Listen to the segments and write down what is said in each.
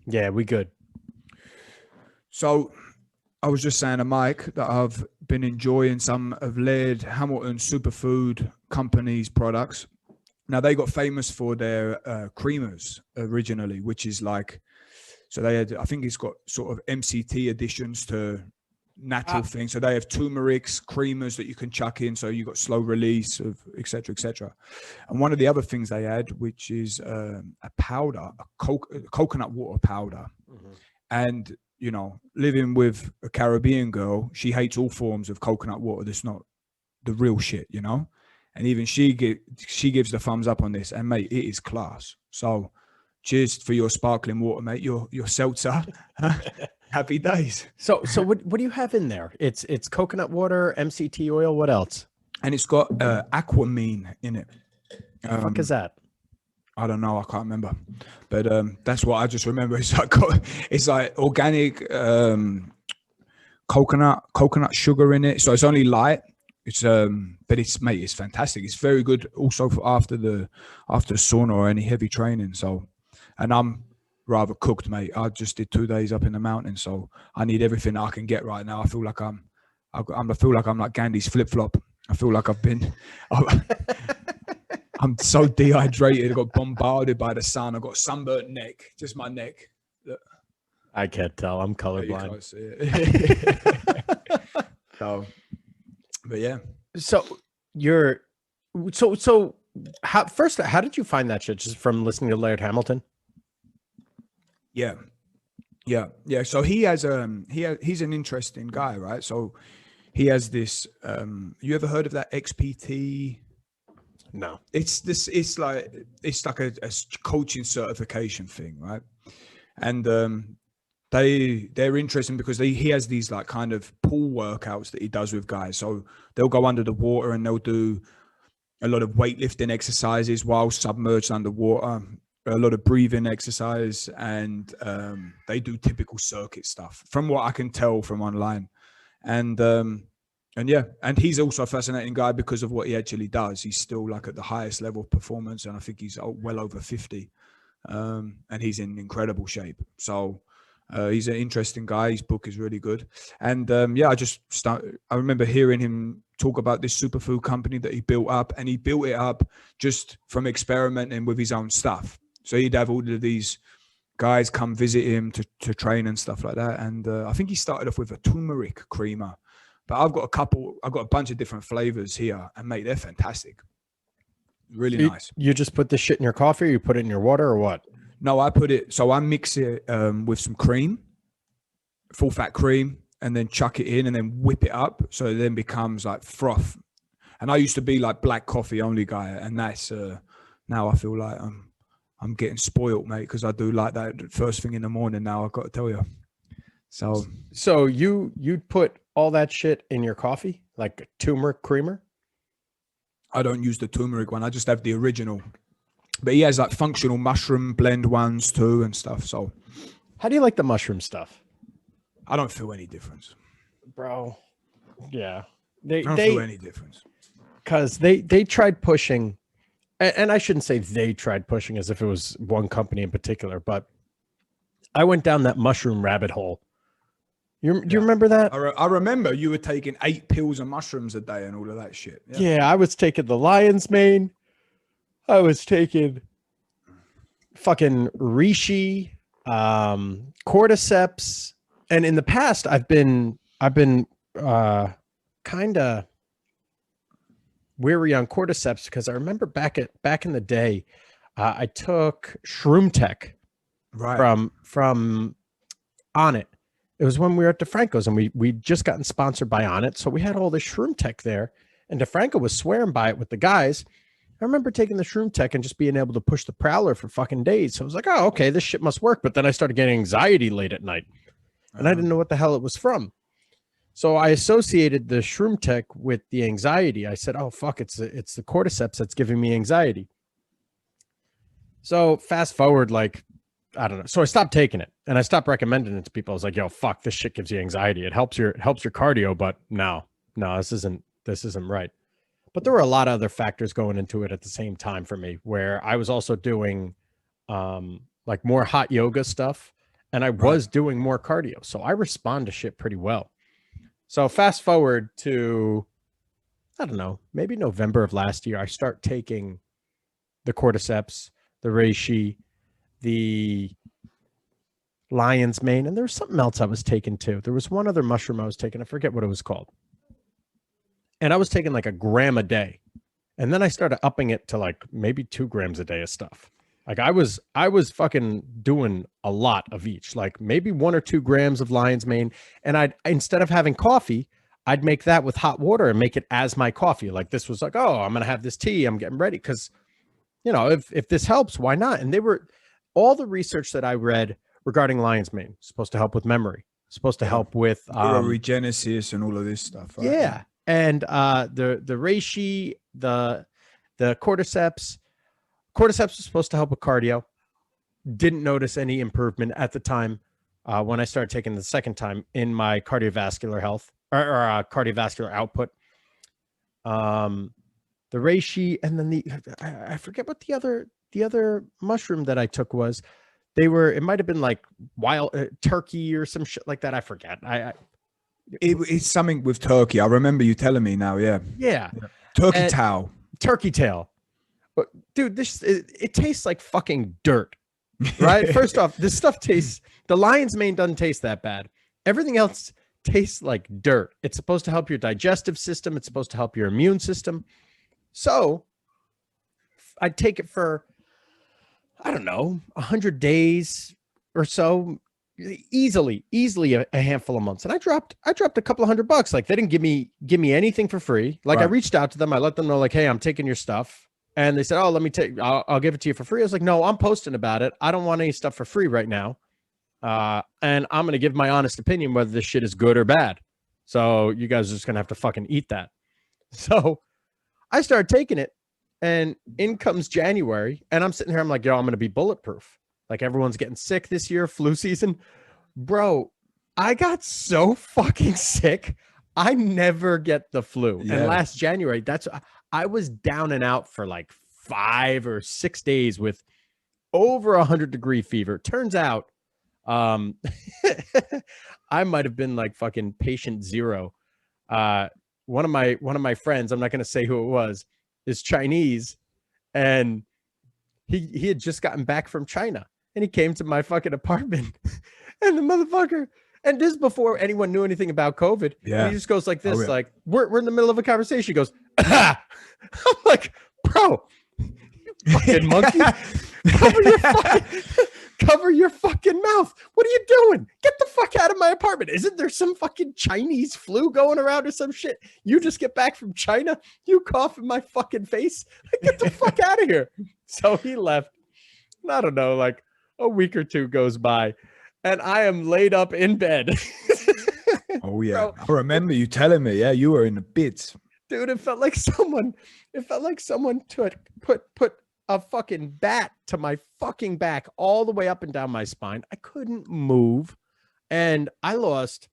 Yeah, we good. So I was just saying to Mike that I've been enjoying some of Laird Superfood company's products. Now they got famous for their creamers originally, which is like, so they had, I think it's got sort of MCT additions to natural things. So they have turmerics, creamers that you can chuck in. So you got slow release of et cetera, et cetera. And one of the other things they had, which is a powder, coconut water powder. Mm-hmm. And, you know, living with a Caribbean girl, she hates all forms of coconut water. That's not the real shit, you know? And even she gives the thumbs up on this. And mate, it is class. So cheers for your sparkling water, mate. Your seltzer. Happy days. So what do you have in there? It's coconut water, MCT oil. What else? And it's got aquamine in it. What the fuck is that? I don't know. I can't remember. But that's what I just remember. It's like organic coconut sugar in it. So it's only light. It's but it's fantastic. It's very good also for after sauna or any heavy training. So, and I'm rather cooked, mate. I just did 2 days up in the mountains, so I need everything I can get right now. I feel like I'm like Gandhi's flip flop. I feel like I'm so dehydrated. I got bombarded by the sun. I got sunburnt neck, just my neck. Look. I can't tell. I'm colorblind. So, but yeah. So how did you find that shit? Just from listening to Laird Hamilton? Yeah. So he has he's an interesting guy, right? So he has this. You ever heard of that XPT? No. It's like a coaching certification thing, right? And they're interesting because he has these like kind of pool workouts that he does with guys. So they'll go under the water and they'll do a lot of weightlifting exercises while submerged underwater. A lot of breathing exercise, and they do typical circuit stuff from what I can tell from online. And yeah, and he's also a fascinating guy because of what he actually does. He's still like at the highest level of performance, and I think he's well over 50, and he's in incredible shape. So he's an interesting guy. His book is really good. And yeah, I remember hearing him talk about this superfood company that he built up, and he built it up just from experimenting with his own stuff. So he'd have all of these guys come visit him to train and stuff like that. And I think he started off with a turmeric creamer. But I've got a bunch of different flavors here. And mate, they're fantastic. Really nice. You just put this shit in your coffee, or you put it in your water, or what? No, I mix it with some cream, full fat cream, and then chuck it in and then whip it up. So it then becomes like froth. And I used to be like black coffee only guy. And that's now I feel like I'm getting spoiled, mate, because I do like that first thing in the morning now, I've got to tell you. So you'd put all that shit in your coffee, like a turmeric creamer? I don't use the turmeric one. I just have the original. But he has like functional mushroom blend ones too and stuff. So how do you like the mushroom stuff? I don't feel any difference. Bro. Yeah. I don't feel any difference. Because they tried pushing, and I shouldn't say they tried pushing as if it was one company in particular, but I went down that mushroom rabbit hole. Do you remember that? I remember you were taking 8 pills of mushrooms a day and all of that shit. Yeah, I was taking the lion's mane. I was taking fucking reishi, cordyceps, and in the past I've been kind of weary on cordyceps because I remember back in the day, I took Shroom Tech from Onnit. It was when we were at DeFranco's, and we'd just gotten sponsored by Onnit, so we had all this Shroom Tech there, and DeFranco was swearing by it with the guys. I remember taking the Shroom Tech and just being able to push the Prowler for fucking days. So I was like, oh, okay, this shit must work. But then I started getting anxiety late at night, and I didn't know what the hell it was from. So I associated the Shroom Tech with the anxiety. I said, oh, fuck, it's the cordyceps that's giving me anxiety. So fast forward, like, I don't know. So I stopped taking it and I stopped recommending it to people. I was like, yo, fuck, this shit gives you anxiety. It helps your cardio, but no, this isn't right. But there were a lot of other factors going into it at the same time for me, where I was also doing like more hot yoga stuff. and I was doing more cardio. So I respond to shit pretty well. So fast forward to, I don't know, maybe November of last year, I start taking the cordyceps, the reishi, the lion's mane, and there was something else I was taking too. There was one other mushroom I was taking. I forget what it was called. And I was taking like a gram a day. And then I started upping it to like maybe 2 grams a day of stuff. Like I was fucking doing a lot of each, like maybe 1 or 2 grams of lion's mane. And I'd, instead of having coffee, I'd make that with hot water and make it as my coffee. Like this was like, oh, I'm going to have this tea. I'm getting ready. Cause you know, if this helps, why not? And they were, all the research that I read regarding lion's mane, supposed to help with memory, supposed to help with neurogenesis and all of this stuff. Right? Yeah. And the reishi, the cordyceps was supposed to help with cardio. Didn't notice any improvement at the time when I started taking the second time in my cardiovascular health or cardiovascular output. The reishi, and then I forget what the other mushroom that I took was. It might have been like wild turkey or some shit like that. I forget. It's something with turkey. I remember you telling me now. Yeah. Turkey tail. But dude, it tastes like fucking dirt, right? First off, this stuff tastes, the lion's mane doesn't taste that bad. Everything else tastes like dirt. It's supposed to help your digestive system. It's supposed to help your immune system. So I'd take it for, I don't know, 100 days or so, easily a handful of months. And I dropped a couple of $100. Like they didn't give me anything for free. Like I reached out to them. I let them know like, hey, I'm taking your stuff. And they said, oh, let me I'll give it to you for free. I was like, no, I'm posting about it. I don't want any stuff for free right now. And I'm going to give my honest opinion whether this shit is good or bad. So you guys are just going to have to fucking eat that. So I started taking it, and in comes January, and I'm sitting here. I'm like, yo, I'm going to be bulletproof. Like everyone's getting sick this year, flu season. Bro, I got so fucking sick. I never get the flu. Yeah. And last January, I was down and out for like 5 or 6 days with over 100-degree fever. Turns out, I might have been like fucking patient zero. One of my friends, I'm not going to say who it was, is Chinese, and he had just gotten back from China, and he came to my fucking apartment, and the motherfucker, and this is before anyone knew anything about COVID. Yeah. And he just goes like this, like we're in the middle of a conversation. He goes, ah! I'm like, bro, you fucking monkey, cover your fucking mouth. What are you doing? Get the fuck out of my apartment. Isn't there some fucking Chinese flu going around or some shit? You just get back from China, you cough in my fucking face. Get the fuck out of here. So he left. I don't know, like a week or two goes by, and I am laid up in bed. Oh yeah. Bro, I remember you telling me, yeah, you were in the bits. Dude, it felt like someone put a fucking bat to my fucking back all the way up and down my spine. I couldn't move. And I lost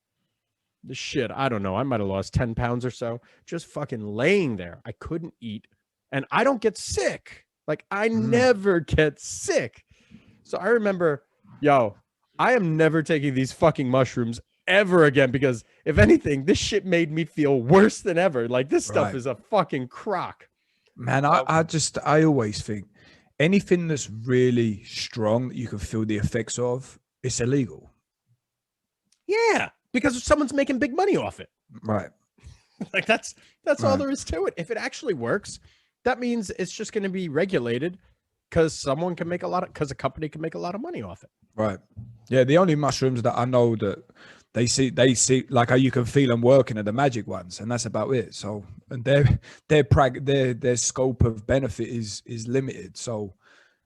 the shit. I don't know. I might have lost 10 pounds or so just fucking laying there. I couldn't eat. And I don't get sick. Like I never get sick. So I remember, yo, I am never taking these fucking mushrooms ever again, because if anything, this shit made me feel worse than ever. Like this stuff is a fucking crock. Man, I always think anything that's really strong that you can feel the effects of, it's illegal. Yeah, because someone's making big money off it. Right. Like that's all there is to it. If it actually works, that means it's just going to be regulated because someone can make because a company can make a lot of money off it. Right. Yeah, the only mushrooms that I know that they see like how you can feel them working are the magic ones, and that's about it. So, and their scope of benefit is limited. So,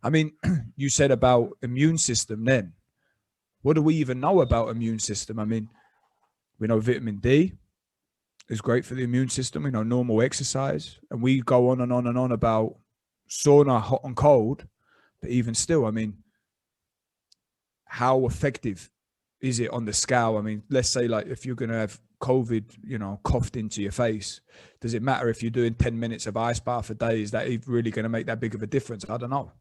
I mean, you said about immune system. Then, what do we even know about immune system? I mean, we know vitamin D is great for the immune system. We know normal exercise, and we go on and on and on about sauna, hot and cold. But even still, I mean, how effective is it on the scale? I mean, let's say like if you're going to have COVID, coughed into your face, does it matter if you're doing 10 minutes of ice bath a day? Is that really going to make that big of a difference? I don't know.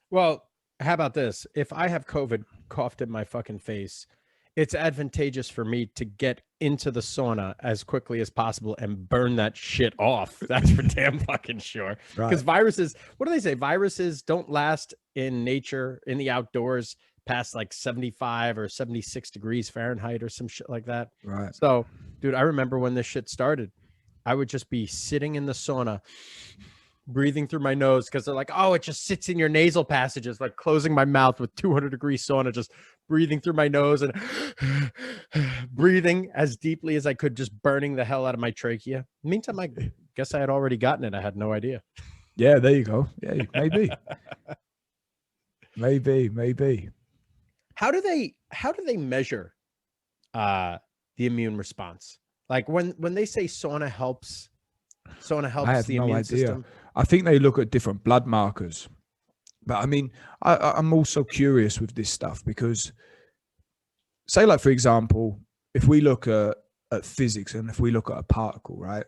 Well, How about this? If I have COVID coughed in my fucking face, it's advantageous for me to get into the sauna as quickly as possible and burn that shit off. That's for damn fucking sure. Because viruses, what do they say? Viruses don't last in nature, in the outdoors, past like 75 or 76 degrees Fahrenheit or some shit like that. Right. So, dude, I remember when this shit started, I would just be sitting in the sauna, breathing through my nose, because they're like, oh, it just sits in your nasal passages, like closing my mouth with 200-degree sauna, just breathing through my nose and breathing as deeply as I could, just burning the hell out of my trachea. Meantime, I guess I had already gotten it. I had no idea. Yeah, there you go. Yeah, maybe. maybe. How do they measure the immune response? Like when they say sauna helps I have the no immune idea. system. I think they look at different blood markers. But I mean, I'm also curious with this stuff because, say, like, for example, if we look at physics and if we look at a particle, right,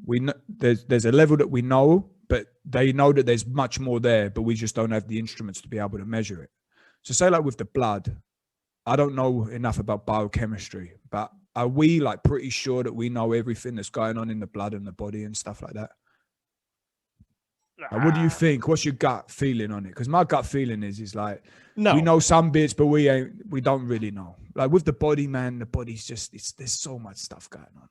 we know there's a level that we know, but they know that there's much more there, but we just don't have the instruments to be able to measure it. So say like with the blood, I don't know enough about biochemistry, but are we like pretty sure that we know everything that's going on in the blood and the body and stuff like that? Like, what do you think? What's your gut feeling on it? Because my gut feeling is like, No, we know some bits, but we don't really know. Like with the body, man, the body's just, there's so much stuff going on.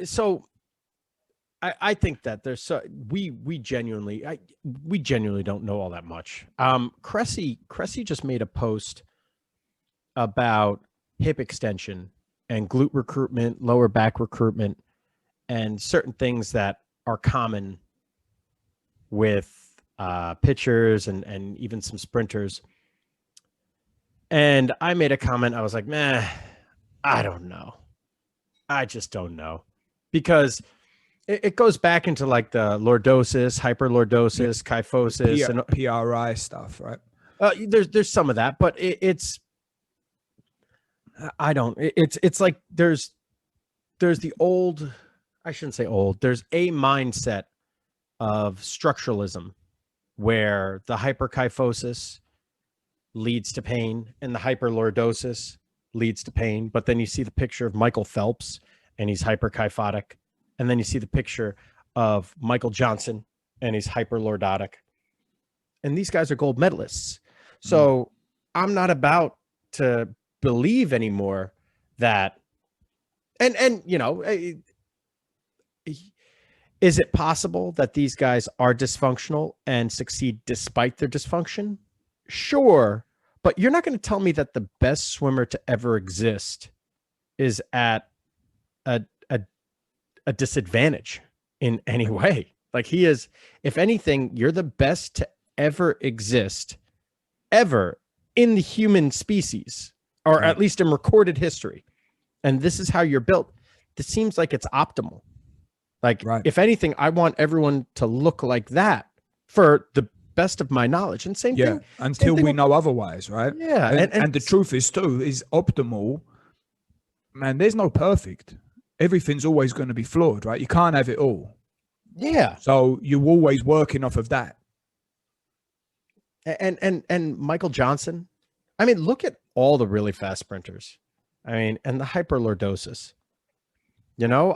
So I think that there's we genuinely don't know all that much. Cressy just made a post about hip extension and glute recruitment, lower back recruitment, and certain things that are common with pitchers and even some sprinters. And I made a comment. I was like, "Meh, I don't know. I just don't know," because it goes back into like the lordosis, hyperlordosis, kyphosis, and PRI stuff, right? There's some of that, but it's like there's the old, I shouldn't say old, there's a mindset of structuralism where the hyperkyphosis leads to pain and the hyperlordosis leads to pain. But then you see the picture of Michael Phelps and he's hyperkyphotic. And then you see the picture of Michael Johnson and he's hyperlordotic. And these guys are gold medalists. So I'm not about to believe anymore that, and you know, is it possible that these guys are dysfunctional and succeed despite their dysfunction? Sure. But you're not going to tell me that the best swimmer to ever exist is at a disadvantage in any way. Like he is, if anything, you're the best to ever exist ever in the human species, or at least in recorded history. And this is how you're built. This seems like it's optimal. Like, if anything, I want everyone to look like that for the best of my knowledge. And same thing. Until we know otherwise, right? Yeah. And the truth is too, is optimal. Man, there's no perfect. Everything's always going to be flawed, right? You can't have it all. Yeah. So you're always working off of that. And Michael Johnson, I mean, look at all the really fast sprinters. I mean, and the hyperlordosis. You know,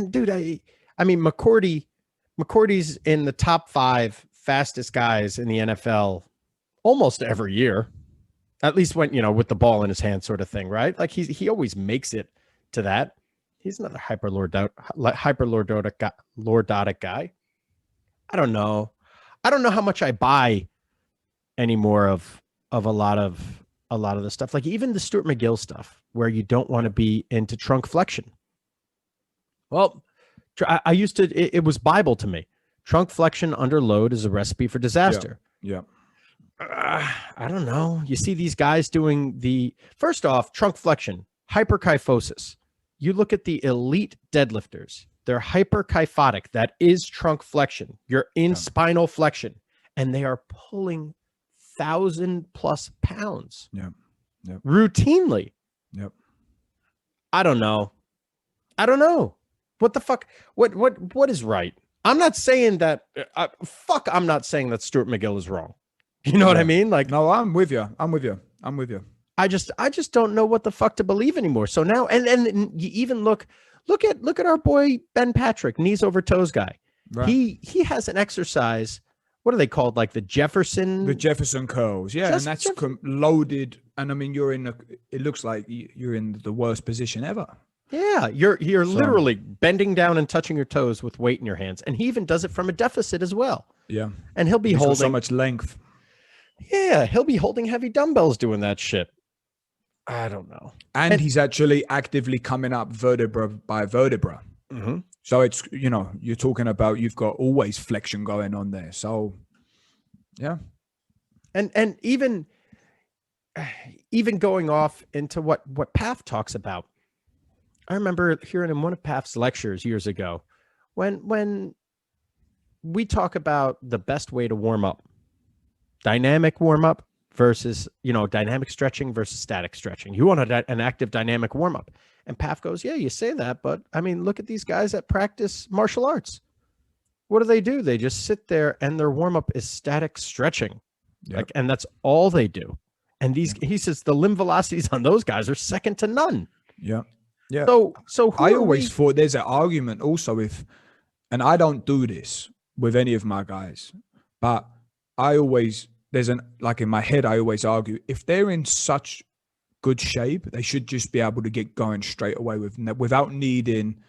dude, I mean, McCourty's in the top 5 fastest guys in the NFL almost every year. At least when, you know, with the ball in his hand sort of thing, right? Like he always makes it to that. He's another hyperlordotic guy. I don't know how much I buy anymore of a lot of the stuff. Like even the Stuart McGill stuff where you don't want to be into trunk flexion. Well, I used to, it was Bible to me. Trunk flexion under load is a recipe for disaster. Yeah. I don't know. You see these guys doing first off, trunk flexion, hyperkyphosis. You look at the elite deadlifters, they're hyperkyphotic. That is trunk flexion. You're in spinal flexion, and they are pulling 1,000+ pounds. Routinely. I don't know. What the fuck? What is right? I'm not saying that. I'm not saying that Stuart McGill is wrong. You know what I mean? Like, no, I'm with you. I just don't know what the fuck to believe anymore. So now, and you even look at our boy Ben Patrick, knees over toes guy. Right. He has an exercise. What are they called? Like the Jefferson curls. Yeah, and that's loaded. And I mean, it looks like you're in the worst position ever. Yeah, you're literally bending down and touching your toes with weight in your hands. And he even does it from a deficit as well. Yeah. And he'll be holding so much length. Yeah, he'll be holding heavy dumbbells doing that shit. I don't know. And he's actually actively coming up vertebra by vertebra. Mm-hmm. So it's, you're talking about, you've got always flexion going on there. So, yeah. And even going off into what Paf talks about. I remember hearing in one of Paf's lectures years ago, when we talk about the best way to warm up, dynamic warm up versus, dynamic stretching versus static stretching. You want an active dynamic warm up. And Paf goes, yeah, you say that, but I mean, look at these guys that practice martial arts. What do? They just sit there and their warm up is static stretching. Yep. And that's all they do. And he says the limb velocities on those guys are second to none. Yeah. Yeah. So I always thought there's an argument also and I don't do this with any of my guys, but in my head, I always argue, if they're in such good shape, they should just be able to get going straight away without needing,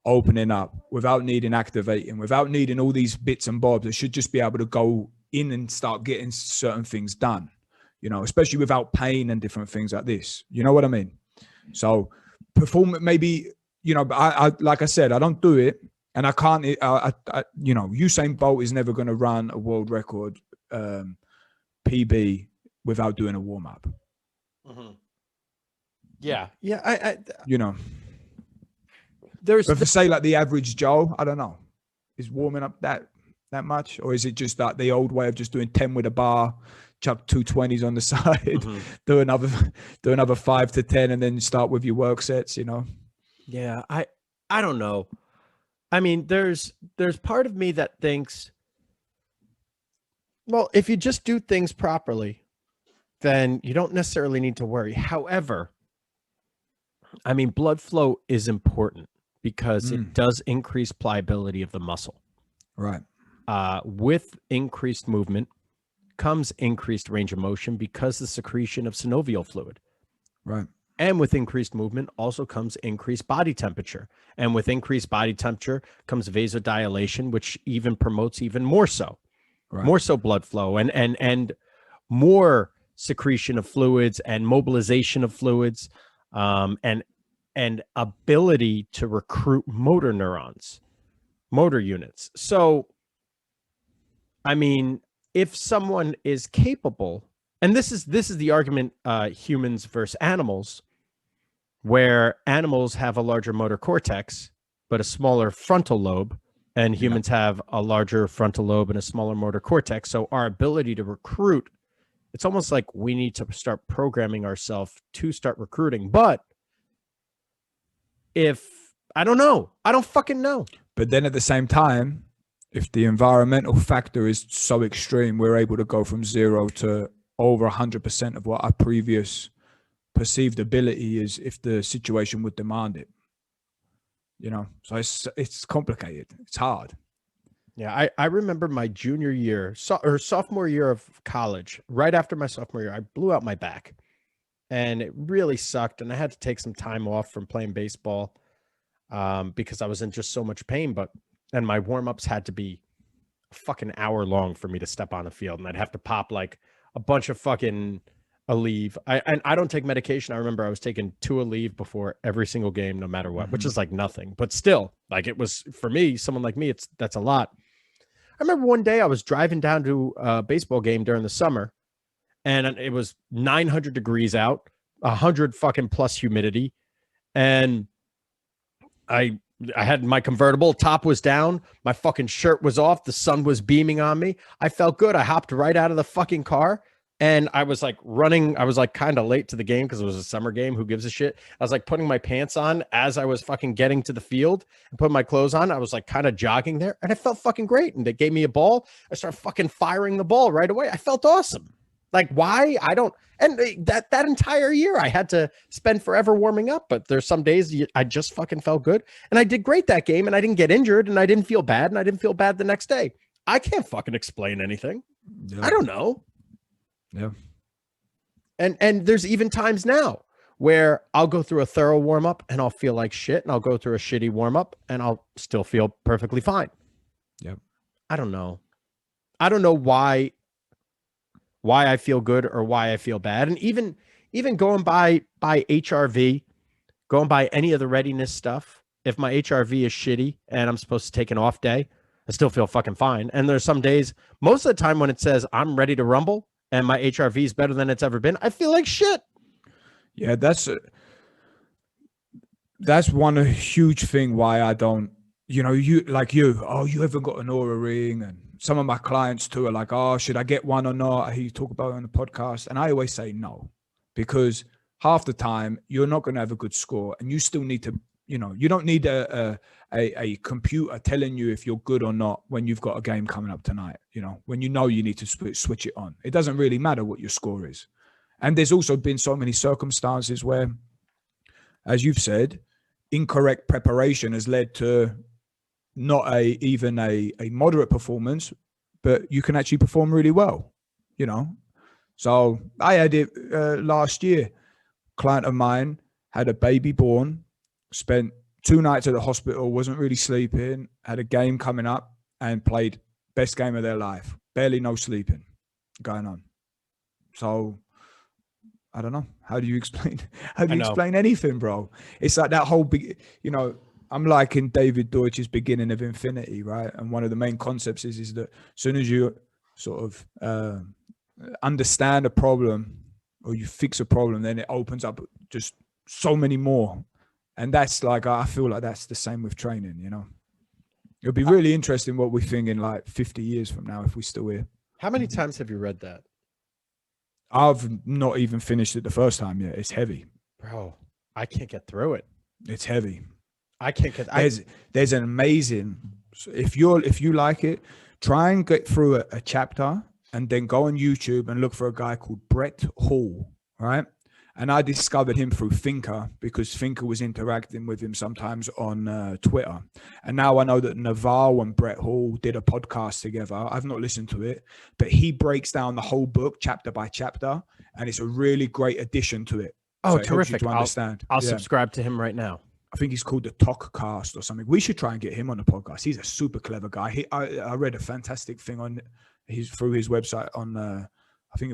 opening up, without needing activating, without needing all these bits and bobs. They should just be able to go in and start getting certain things done, especially without pain and different things like this. You know what I mean? So performance, maybe, but I like I said, I don't do it, and I can't. Usain Bolt is never going to run a world record PB without doing a warm up. Mm-hmm. Yeah. But for say like the average Joe, I don't know, is warming up that much, or is it just that the old way of just doing 10 with a bar, chuck 2 20s on the side, mm-hmm. do another 5 to 10, and then start with your work sets, Yeah, I don't know. I mean, there's part of me that thinks, well, if you just do things properly, then you don't necessarily need to worry. However, I mean, blood flow is important because it does increase pliability of the muscle. Right. With increased movement comes increased range of motion because the secretion of synovial fluid. Right. And with increased movement also comes increased body temperature. And with increased body temperature comes vasodilation, which even promotes even more so. Right. More so blood flow and more secretion of fluids and mobilization of fluids, and ability to recruit motor neurons, motor units. So, I mean, if someone is capable, and this is the argument, humans versus animals, where animals have a larger motor cortex, but a smaller frontal lobe, and humans have a larger frontal lobe and a smaller motor cortex. So our ability to recruit, it's almost like we need to start programming ourselves to start recruiting. But I don't fucking know. But then at the same time, if the environmental factor is so extreme, we're able to go from 0 to over 100% of what our previous perceived ability is if the situation would demand it. So it's complicated. It's hard. Yeah, I remember my junior year or sophomore year of college. Right after my sophomore year, I blew out my back, and it really sucked. And I had to take some time off from playing baseball because I was in just so much pain. And my warm-ups had to be a fucking hour long for me to step on a field, and I'd have to pop like a bunch of fucking Aleve. I don't take medication. I remember I was taking 2 Aleve before every single game, no matter what, which is like nothing, but still, like, it was, for me, someone like me, that's a lot. I remember one day I was driving down to a baseball game during the summer, and it was 900 degrees out, 100 fucking plus humidity, and I had my convertible, top was down, my fucking shirt was off, the sun was beaming on me. I felt good. I hopped right out of the fucking car, And I was like running. I was like kind of late to the game because it was a summer game. Who gives a shit? I was like putting my pants on as I was fucking getting to the field and putting my clothes on. I was like kind of jogging there and I felt fucking great. And they gave me a ball. I started fucking firing the ball right away. I felt awesome. Like, why? I don't. And that entire year I had to spend forever warming up. But there's some days I just fucking felt good. And I did great that game. And I didn't get injured. And I didn't feel bad. And I didn't feel bad the next day. I can't fucking explain anything. Yeah. I don't know. Yeah. And there's even times now where I'll go through a thorough warm up and I'll feel like shit, and I'll go through a shitty warm up and I'll still feel perfectly fine. Yep. I don't know. I don't know why I feel good or why I feel bad. And even going by HRV, going by any of the readiness stuff, if my HRV is shitty and I'm supposed to take an off day, I still feel fucking fine. And there's some days, most of the time when it says I'm ready to rumble and my HRV is better than it's ever been, I feel like shit. Yeah, that's one huge thing why I don't, you haven't got an Aura ring. And some of my clients too are like, oh, should I get one or not? I hear you talk about it on the podcast. And I always say no, because half the time you're not going to have a good score and you still need to, you don't need a computer telling you if you're good or not when you've got a game coming up tonight, when you need to switch it on. It doesn't really matter what your score is. And there's also been so many circumstances where, as you've said, incorrect preparation has led to not even a moderate performance, but you can actually perform really well, So I had it last year. Client of mine had a baby born, spent 2 nights at the hospital, wasn't really sleeping, had a game coming up and played best game of their life. Barely no sleeping going on. So I don't know. How do you explain anything, bro? It's like that whole big, I'm like in David Deutsch's Beginning of Infinity, right? And one of the main concepts is that as soon as you sort of understand a problem or you fix a problem, then it opens up just so many more. And that's like, I feel like that's the same with training, It'll be really interesting what we think in like 50 years from now if we're still here. How many times have you read that? I've not even finished it the first time yet. It's heavy. Bro, I can't get through it. It's heavy. I can't get. There's an amazing. If you like it, try and get through a chapter and then go on YouTube and look for a guy called Brett Hall, right? And I discovered him through Thinker because Thinker was interacting with him sometimes on Twitter. And now I know that Naval and Brett Hall did a podcast together. I've not listened to it, but he breaks down the whole book chapter by chapter, and it's a really great addition to it. Oh, so terrific. To understand. I'll subscribe to him right now. I think he's called the Talkcast or something. We should try and get him on the podcast. He's a super clever guy. I read a fantastic thing through his website on, I think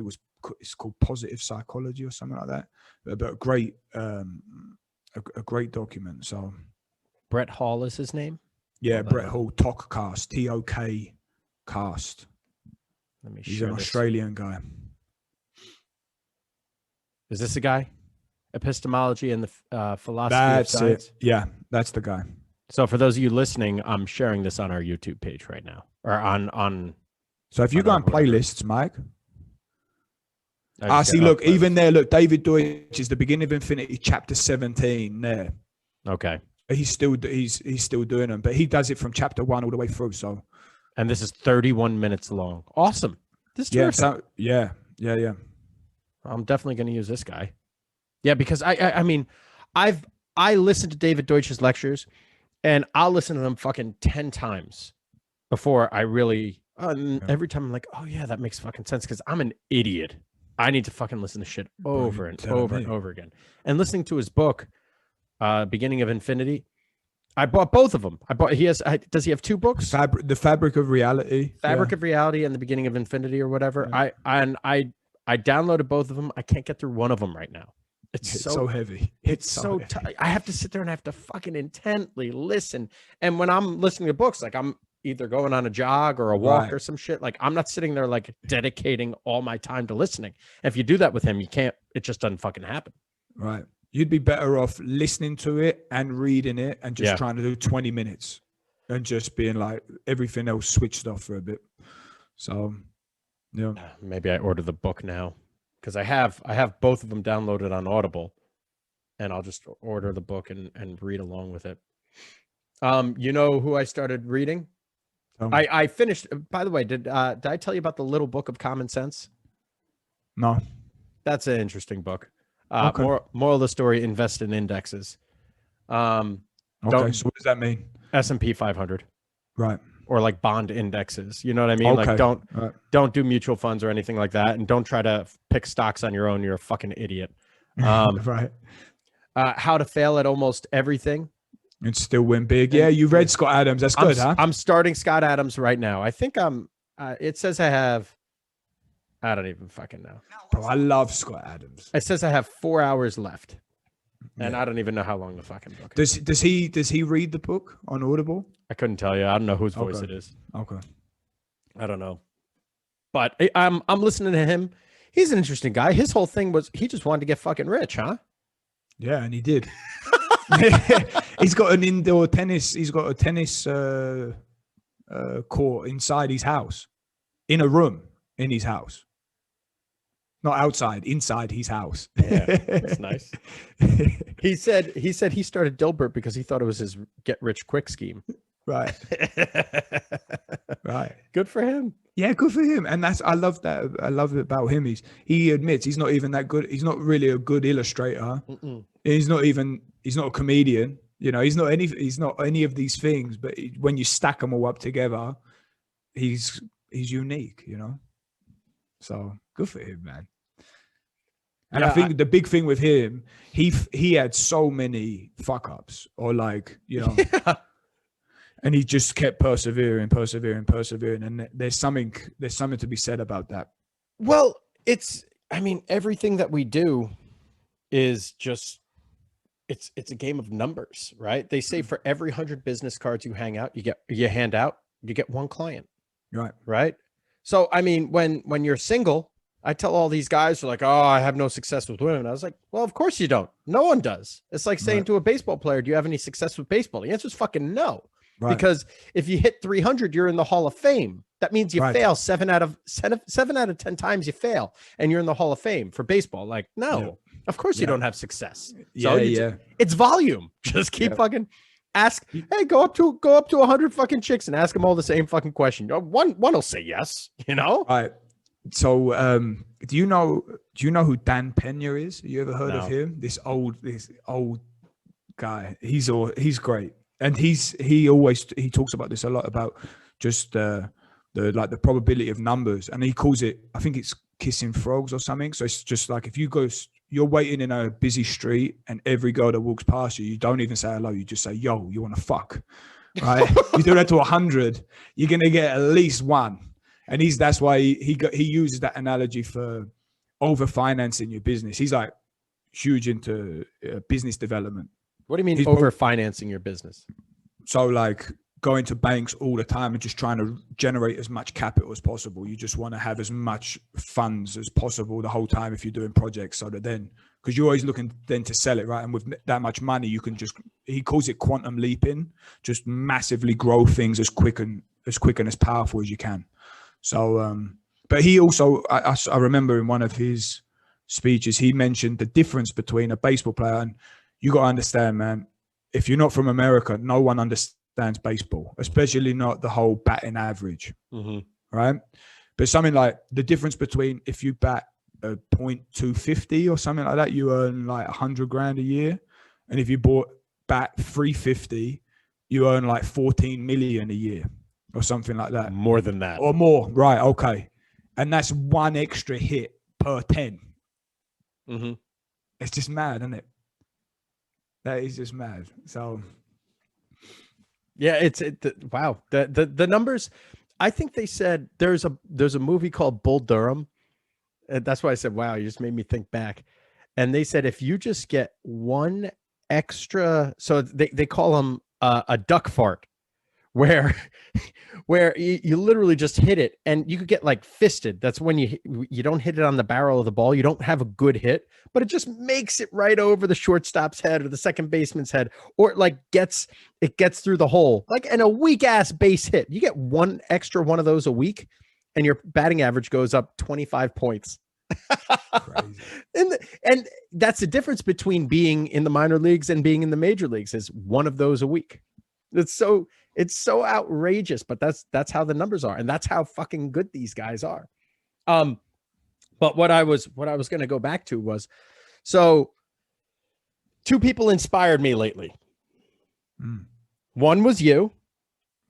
it's called Positive Psychology or something like that. But a great document. So Brett Hall is his name? Yeah, Brett Hall, Talkcast, TOK cast. He's an Australian guy. Is this a guy? Epistemology and the philosophy of science? It. Yeah, that's the guy. So for those of you listening, I'm sharing this on our YouTube page right now. Or on So if you go on playlists, Mike. See, look, even there, look, David Deutsch is the Beginning of Infinity, chapter 17 there. Okay. He's still doing them, but he does it from chapter 1 all the way through. So, and this is 31 minutes long. Awesome. This is terrific. Yeah. I'm definitely going to use this guy. Yeah, because I mean, I listened to David Deutsch's lectures, and I'll listen to them fucking 10 times before I really. Every time I'm like, oh yeah, that makes fucking sense because I'm an idiot. I need to fucking listen to shit over and over again. And listening to his book, Beginning of Infinity, I bought both of them. Does he have 2 books? The Fabric of Reality. Of Reality and The Beginning of Infinity or whatever. Yeah. I downloaded both of them. I can't get through one of them right now. It's so heavy. It's so heavy. I have to sit there and I have to fucking intently listen. And when I'm listening to books, like I'm either going on a jog or a walk or some shit, like I'm not sitting there like dedicating all my time to listening. And if you do that with him, it just doesn't fucking happen. Right. You'd be better off listening to it and reading it and just trying to do 20 minutes and just being like everything else switched off for a bit. So Yeah. Maybe I order the book now because I have both of them downloaded on Audible, and I'll just order the book and read along with it. You know who I started reading? I finished. By the way, did I tell you about the Little Book of Common Sense? No. That's an interesting book. Okay. Moral of the story: invest in indexes. Okay. So what does that mean? S&P 500. Right. Or like bond indexes. You know what I mean? Okay. Like don't do mutual funds or anything like that, and don't try to pick stocks on your own. You're a fucking idiot. Right. How to fail at almost everything and still win big. Yeah, you read Scott Adams. That's good, huh? I'm starting Scott Adams right now. I think it says I have. I don't even fucking know. Bro, I love Scott Adams. It says I have 4 hours left, and I don't even know how long the fucking book is. Does he read the book on Audible? I couldn't tell you. I don't know whose voice it is. Okay. I don't know. But I'm listening to him. He's an interesting guy. His whole thing was he just wanted to get fucking rich, huh? Yeah, and he did. He's got an indoor tennis. He's got a tennis court inside his house, in a room in his house. Not outside, inside his house. Yeah, that's nice. He said he started Dilbert because he thought it was his get rich quick scheme. Right. Right. Good for him. Yeah, good for him. And I love that. I love it about him. He admits he's not even that good. He's not really a good illustrator. He's not a comedian. You know, he's not any of these things, but when you stack them all up together, he's unique, you know? So good for him, man. And I think the big thing with him, he had so many fuck ups, or like, you know, and he just kept persevering. And there's something to be said about that. Well, everything that we do is just, it's a game of numbers, right? They say for every 100 business cards you hand out, you get one client. Right. Right. So, I mean, when you're single, I tell all these guys are like, oh, I have no success with women. I was like, well, of course you don't. No one does. It's like saying to a baseball player, do you have any success with baseball? The answer is fucking no. Right. Because if you hit 300, you're in the Hall of Fame. That means you fail 7 out of 10 times you fail, and you're in the Hall of Fame for baseball. Like, no, of course you don't have success. So it's volume. Just keep fucking ask. Hey, go up to 100 fucking chicks and ask them all the same fucking question. One will say yes. You know. All right. So, do you know who Dan Pena is? You ever heard of him? This old guy. He's great, and he talks about this a lot, about just the probability of numbers, and he calls it, I think it's kissing frogs or something. So it's just like, if you're waiting in a busy street, and every girl that walks past you don't even say hello. You just say, "Yo, you want to fuck?" Right? You do that to 100, you're gonna get at least one. And that's why he uses that analogy for over financing your business. He's like huge into business development. What do you mean over financing your business? So like going to banks all the time and just trying to generate as much capital as possible. You just want to have as much funds as possible the whole time if you're doing projects, so that then, because you're always looking then to sell it, right? And with that much money, you can he calls it quantum leaping, just massively grow things as quick and as powerful as you can. So, but he also, I remember in one of his speeches, he mentioned the difference between a baseball player, and you got to understand, man, if you're not from America, no one understands baseball, especially not the whole batting average, right? But something like the difference between, if you bat a .250 or something like that, you earn like $100,000 a year. And if you bat 350, you earn like 14 million a year. Or something like that. More than that. Or more. Right. Okay. And that's one extra hit per 10. It's just mad, isn't it? That is just mad. So. Yeah, wow. The numbers, I think they said there's a movie called Bull Durham. And that's why I said, wow, you just made me think back. And they said, if you just get one extra, so they call them a duck fart, where you literally just hit it, and you could get like fisted. That's when you don't hit it on the barrel of the ball. You don't have a good hit, but it just makes it right over the shortstop's head or the second baseman's head, or it like gets through the hole, like in a weak ass base hit. You get one extra one of those a week, and your batting average goes up 25 points. Crazy. And that's the difference between being in the minor leagues and being in the major leagues, is one of those a week. It's so outrageous, but that's how the numbers are, and that's how fucking good these guys are. But what I was going to go back to was, so two people inspired me lately. One was you,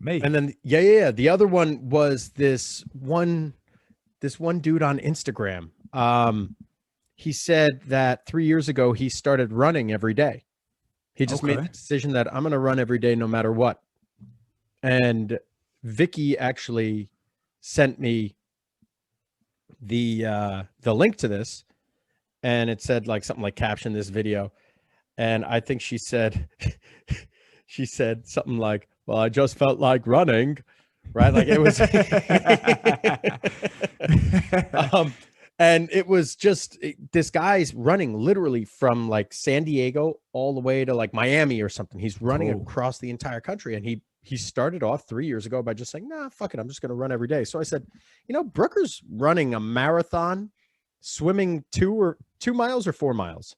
me, and then the other one was this one dude on Instagram. He said that 3 years ago he started running every day. He just made the decision that I'm going to run every day no matter what. And Vicky actually sent me the link to this, and it said like something like caption this video. And I think she said something like, well, I just felt like running, right? Like it was, and it was just, this guy's running literally from like San Diego all the way to like Miami or something. He's running across the entire country. And he started off 3 years ago by just saying, nah, fuck it, I'm just going to run every day. So I said, Brooker's running a marathon, swimming 2 miles or 4 miles.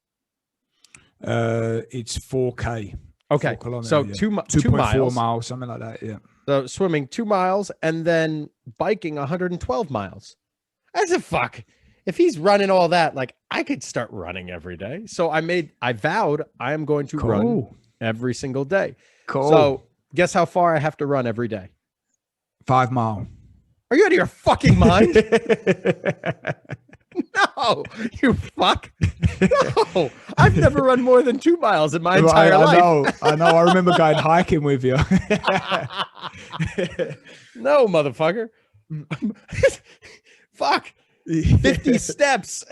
It's 4K. Okay. 4 so yeah. 2 2.4 miles. miles, something like that. Yeah. So swimming 2 miles and then biking 112 miles. I said, fuck, if he's running all that, like I could start running every day. So I vowed I am going to run every single day. Cool. So guess how far I have to run every day? 5 miles. Are you out of your fucking mind? No, you fuck. No, I've never run more than 2 miles in my entire life. I know. I remember going hiking with you. No, motherfucker. Fuck. 50 steps.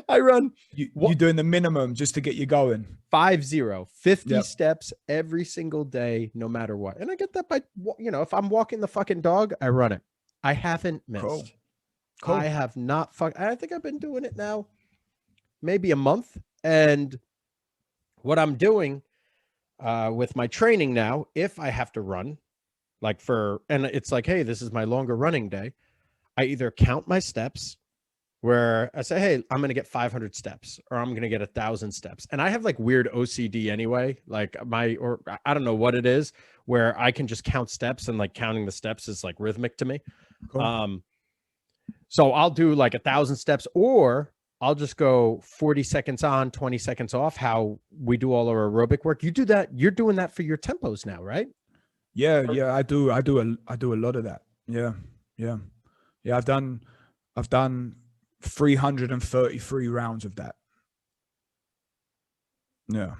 I run. You're doing the minimum just to get you going. 50 steps every single day, no matter what. And I get that by, if I'm walking the fucking dog, I run it. I haven't missed. Cool. I have not I think I've been doing it now maybe a month. And what I'm doing with my training now, if I have to run, and it's like, hey, this is my longer running day, I either count my steps, where I say, hey, I'm going to get 500 steps, or I'm going to get 1,000 steps. And I have like weird OCD anyway, like or I don't know what it is, where I can just count steps, and like counting the steps is like rhythmic to me. Cool. So I'll do like 1,000 steps, or I'll just go 40 seconds on, 20 seconds off, how we do all our aerobic work. You do that. You're doing that for your tempos now, right? Yeah. I do a lot of that. Yeah. I've done 333 rounds of that. Yeah.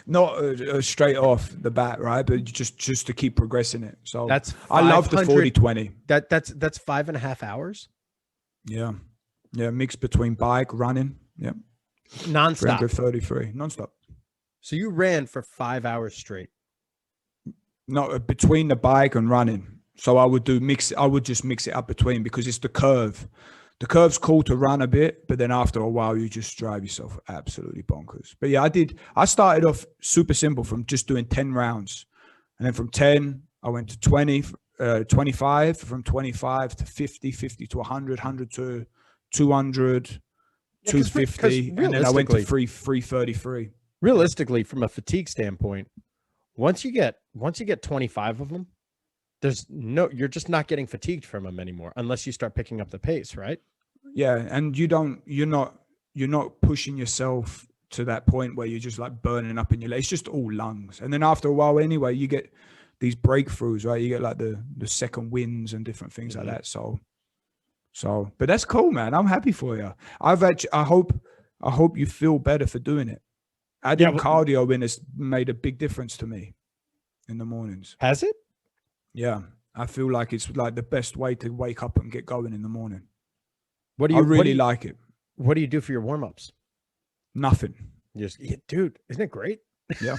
Not straight off the bat, right? But just to keep progressing it. So I love the 40-20. That's 5.5 hours. Yeah. Mixed between bike, running. Yeah. Non-stop. 333 non-stop. So you ran for 5 hours straight? No, between the bike and running. So I would just mix it up between, because it's the curve. The curve's cool to run a bit, but then after a while, you just drive yourself absolutely bonkers. But yeah, I started off super simple from just doing 10 rounds. And then from 10, I went to 20, 25, from 25 to 50, 50 to 100, 100 to 200, 250. And then I went to 333. Realistically, from a fatigue standpoint, once you get 25 of them, you're just not getting fatigued from them anymore, unless you start picking up the pace, right? Yeah, and you're not pushing yourself to that point where you're just like burning up in your legs. It's just all lungs. And then after a while anyway, you get these breakthroughs, right? You get like the second wins and different things like that. So but that's cool, man. I'm happy for you. I hope you feel better for doing it. Adding cardio in has made a big difference to me in the mornings. Has it? Yeah, I feel like it's like the best way to wake up and get going in the morning. I really like it. What do you do for your warm-ups? Nothing. Dude, isn't it great? Yeah,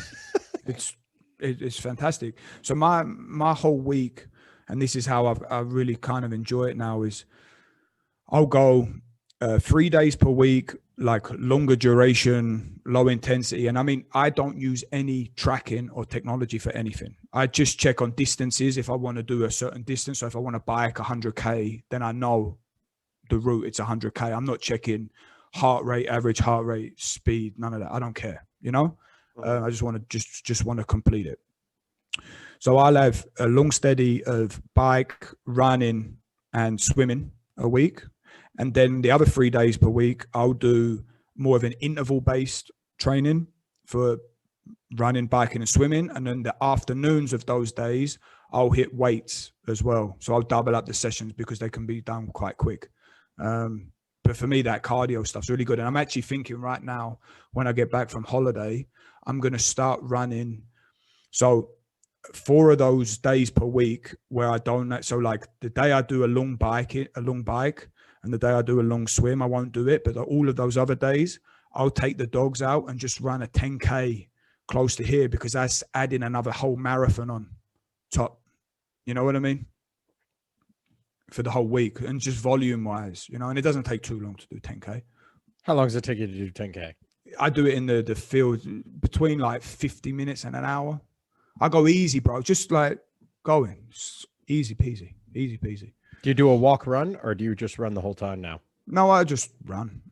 it's fantastic. So my whole week, and this is how I really kind of enjoy it now, is I'll go 3 days per week, like longer duration, low intensity. And I mean, I don't use any tracking or technology for anything. I just check on distances if I want to do a certain distance. So if I want to bike 100K, then I know the route, it's 100K. I'm not checking heart rate, average heart rate, speed, none of that. I don't care, you know? I just want to just want to complete it. So I'll have a long steady of bike, running, and swimming a week. And then the other 3 days per week, I'll do more of an interval-based training for running, biking, and swimming. And then the afternoons of those days, I'll hit weights as well. So I'll double up the sessions because they can be done quite quick. But for me, that cardio stuff's really good. And I'm actually thinking right now, when I get back from holiday, I'm going to start running. So 4 of those days per week where I don't, so like the day I do a long bike, and the day I do a long swim, I won't do it. But all of those other days, I'll take the dogs out and just run a 10K close to here, because that's adding another whole marathon on top. You know what I mean? For the whole week, and just volume wise, you know, and it doesn't take too long to do 10K. How long does it take you to do 10K? I do it in the field between like 50 minutes and an hour. I go easy, bro. Just like going easy peasy, easy peasy. Do you do a walk run, or do you just run the whole time now? No, I just run.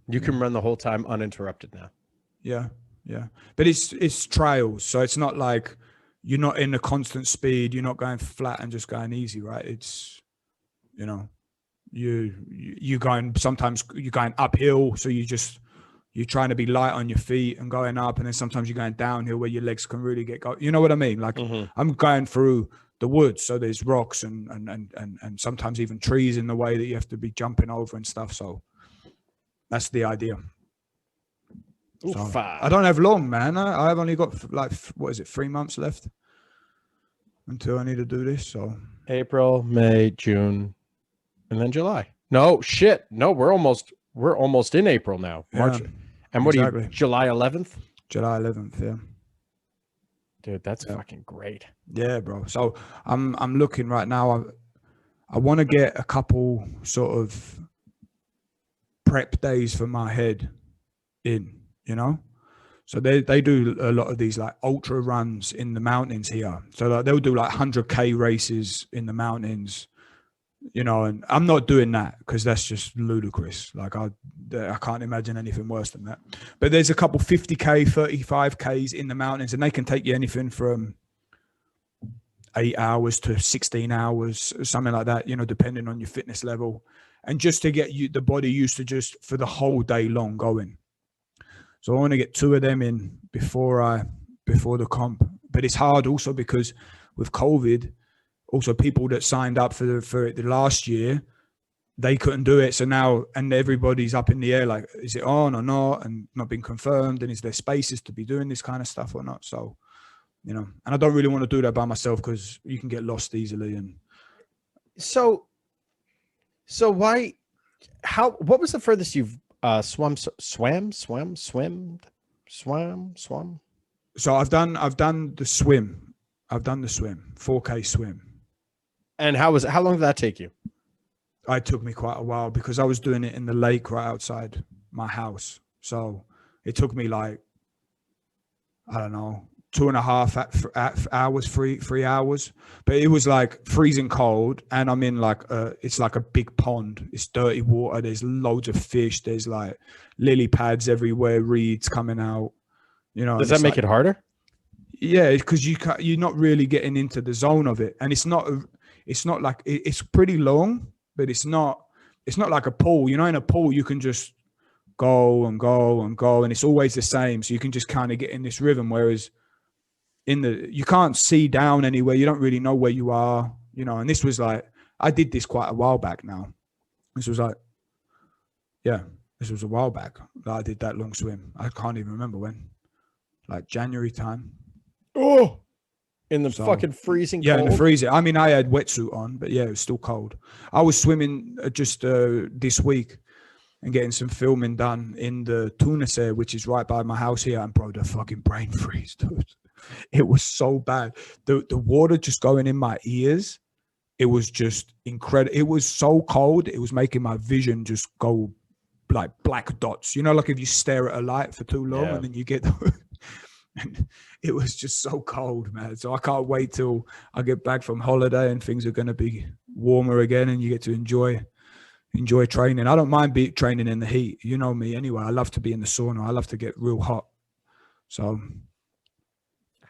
You can run the whole time uninterrupted now. Yeah. But it's trails, so it's not like you're not in a constant speed. You're not going flat and just going easy, right? It's, you know, you going, sometimes you're going uphill, so you're trying to be light on your feet and going up, and then sometimes you're going downhill where your legs can really get go. You know what I mean? Like I'm going through the woods, so there's rocks and sometimes even trees in the way that you have to be jumping over and stuff. So that's the idea. So I don't have long, man. I've only got like, what is it, 3 months left until I need to do this. So April, May, June, and then July. No shit. No, we're almost in April now. March. Yeah, and what are you, July 11th? July 11th, yeah. Dude, that's fucking great. Yeah, bro. So I'm looking right now. I want to get a couple sort of prep days for my head in, you know? So they do a lot of these like ultra runs in the mountains here. So like, they'll do like 100K races in the mountains, you know, and I'm not doing that because that's just ludicrous. Like I can't imagine anything worse than that. But there's a couple 50K, 35Ks in the mountains, and they can take you anything from 8 hours to 16 hours, something like that, you know, depending on your fitness level. And just to get the body used to just for the whole day long going. So I want to get 2 of them in before the comp. But it's hard also because with COVID, also people that signed up for it the last year, they couldn't do it. So now, and everybody's up in the air, like, is it on or not? And not been confirmed. And is there spaces to be doing this kind of stuff or not? So, you know, and I don't really want to do that by myself because you can get lost easily. And so what was the furthest you've swum? So I've done the swim. 4K swim. And how long did that take you? It took me quite a while because I was doing it in the lake right outside my house. So it took me like, I don't know, 2.5 hours, 3 hours. But it was like freezing cold, and I'm in like it's like a big pond. It's dirty water. There's loads of fish. There's like lily pads everywhere, reeds coming out. You know, does that make it harder? Yeah, because you're not really getting into the zone of it, and it's not like it's pretty long, but it's not like a pool. You know, in a pool you can just go and go and go, and it's always the same. So you can just kind of get in this rhythm. Whereas you can't see down anywhere. You don't really know where you are. You know, and this was like, I did this quite a while back now. This was a while back that I did that long swim. I can't even remember when, like January time. Oh, in the fucking freezing cold. Yeah, in the freezer. I mean, I had wetsuit on, but yeah, it was still cold. I was swimming just this week and getting some filming done in the Tunisee, which is right by my house here. And bro, the fucking brain freeze, dude. It was so bad. The water just going in my ears it was just incredible. It was so cold. It was making my vision just go like black dots. You know, like if you stare at a light for too long and then you get and it was just so cold, man. So I can't wait till I get back from holiday and things are going to be warmer again and you get to enjoy training. I don't mind training in the heat. You know me anyway. I love to be in the sauna. I love to get real hot. So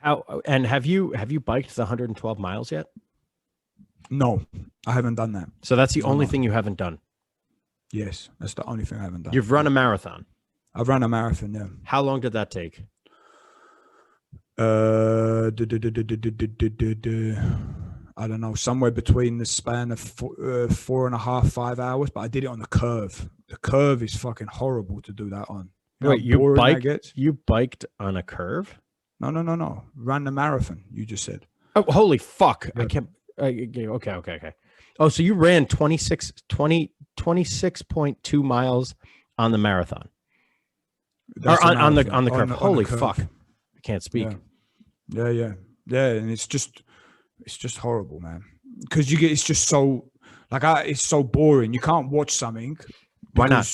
have you biked the 112 miles yet? No, I haven't done that. So that's the only thing you haven't done? Yes, that's the only thing I haven't done. You've run a marathon? I've run a marathon, yeah. How long did that take? I don't know, somewhere between the span of 4.5, 5 hours, but I did it on the curve. The curve is fucking horrible to do that on. Wait, you biked on a curve? No. Ran the marathon, you just said. Oh, holy fuck. Yeah. I can't. Okay. Oh, so you ran 26.2 miles on the marathon. Or on the curve. Holy fuck. I can't speak. Yeah. And it's just horrible, man. Because it's just so it's so boring. You can't watch something. Why not?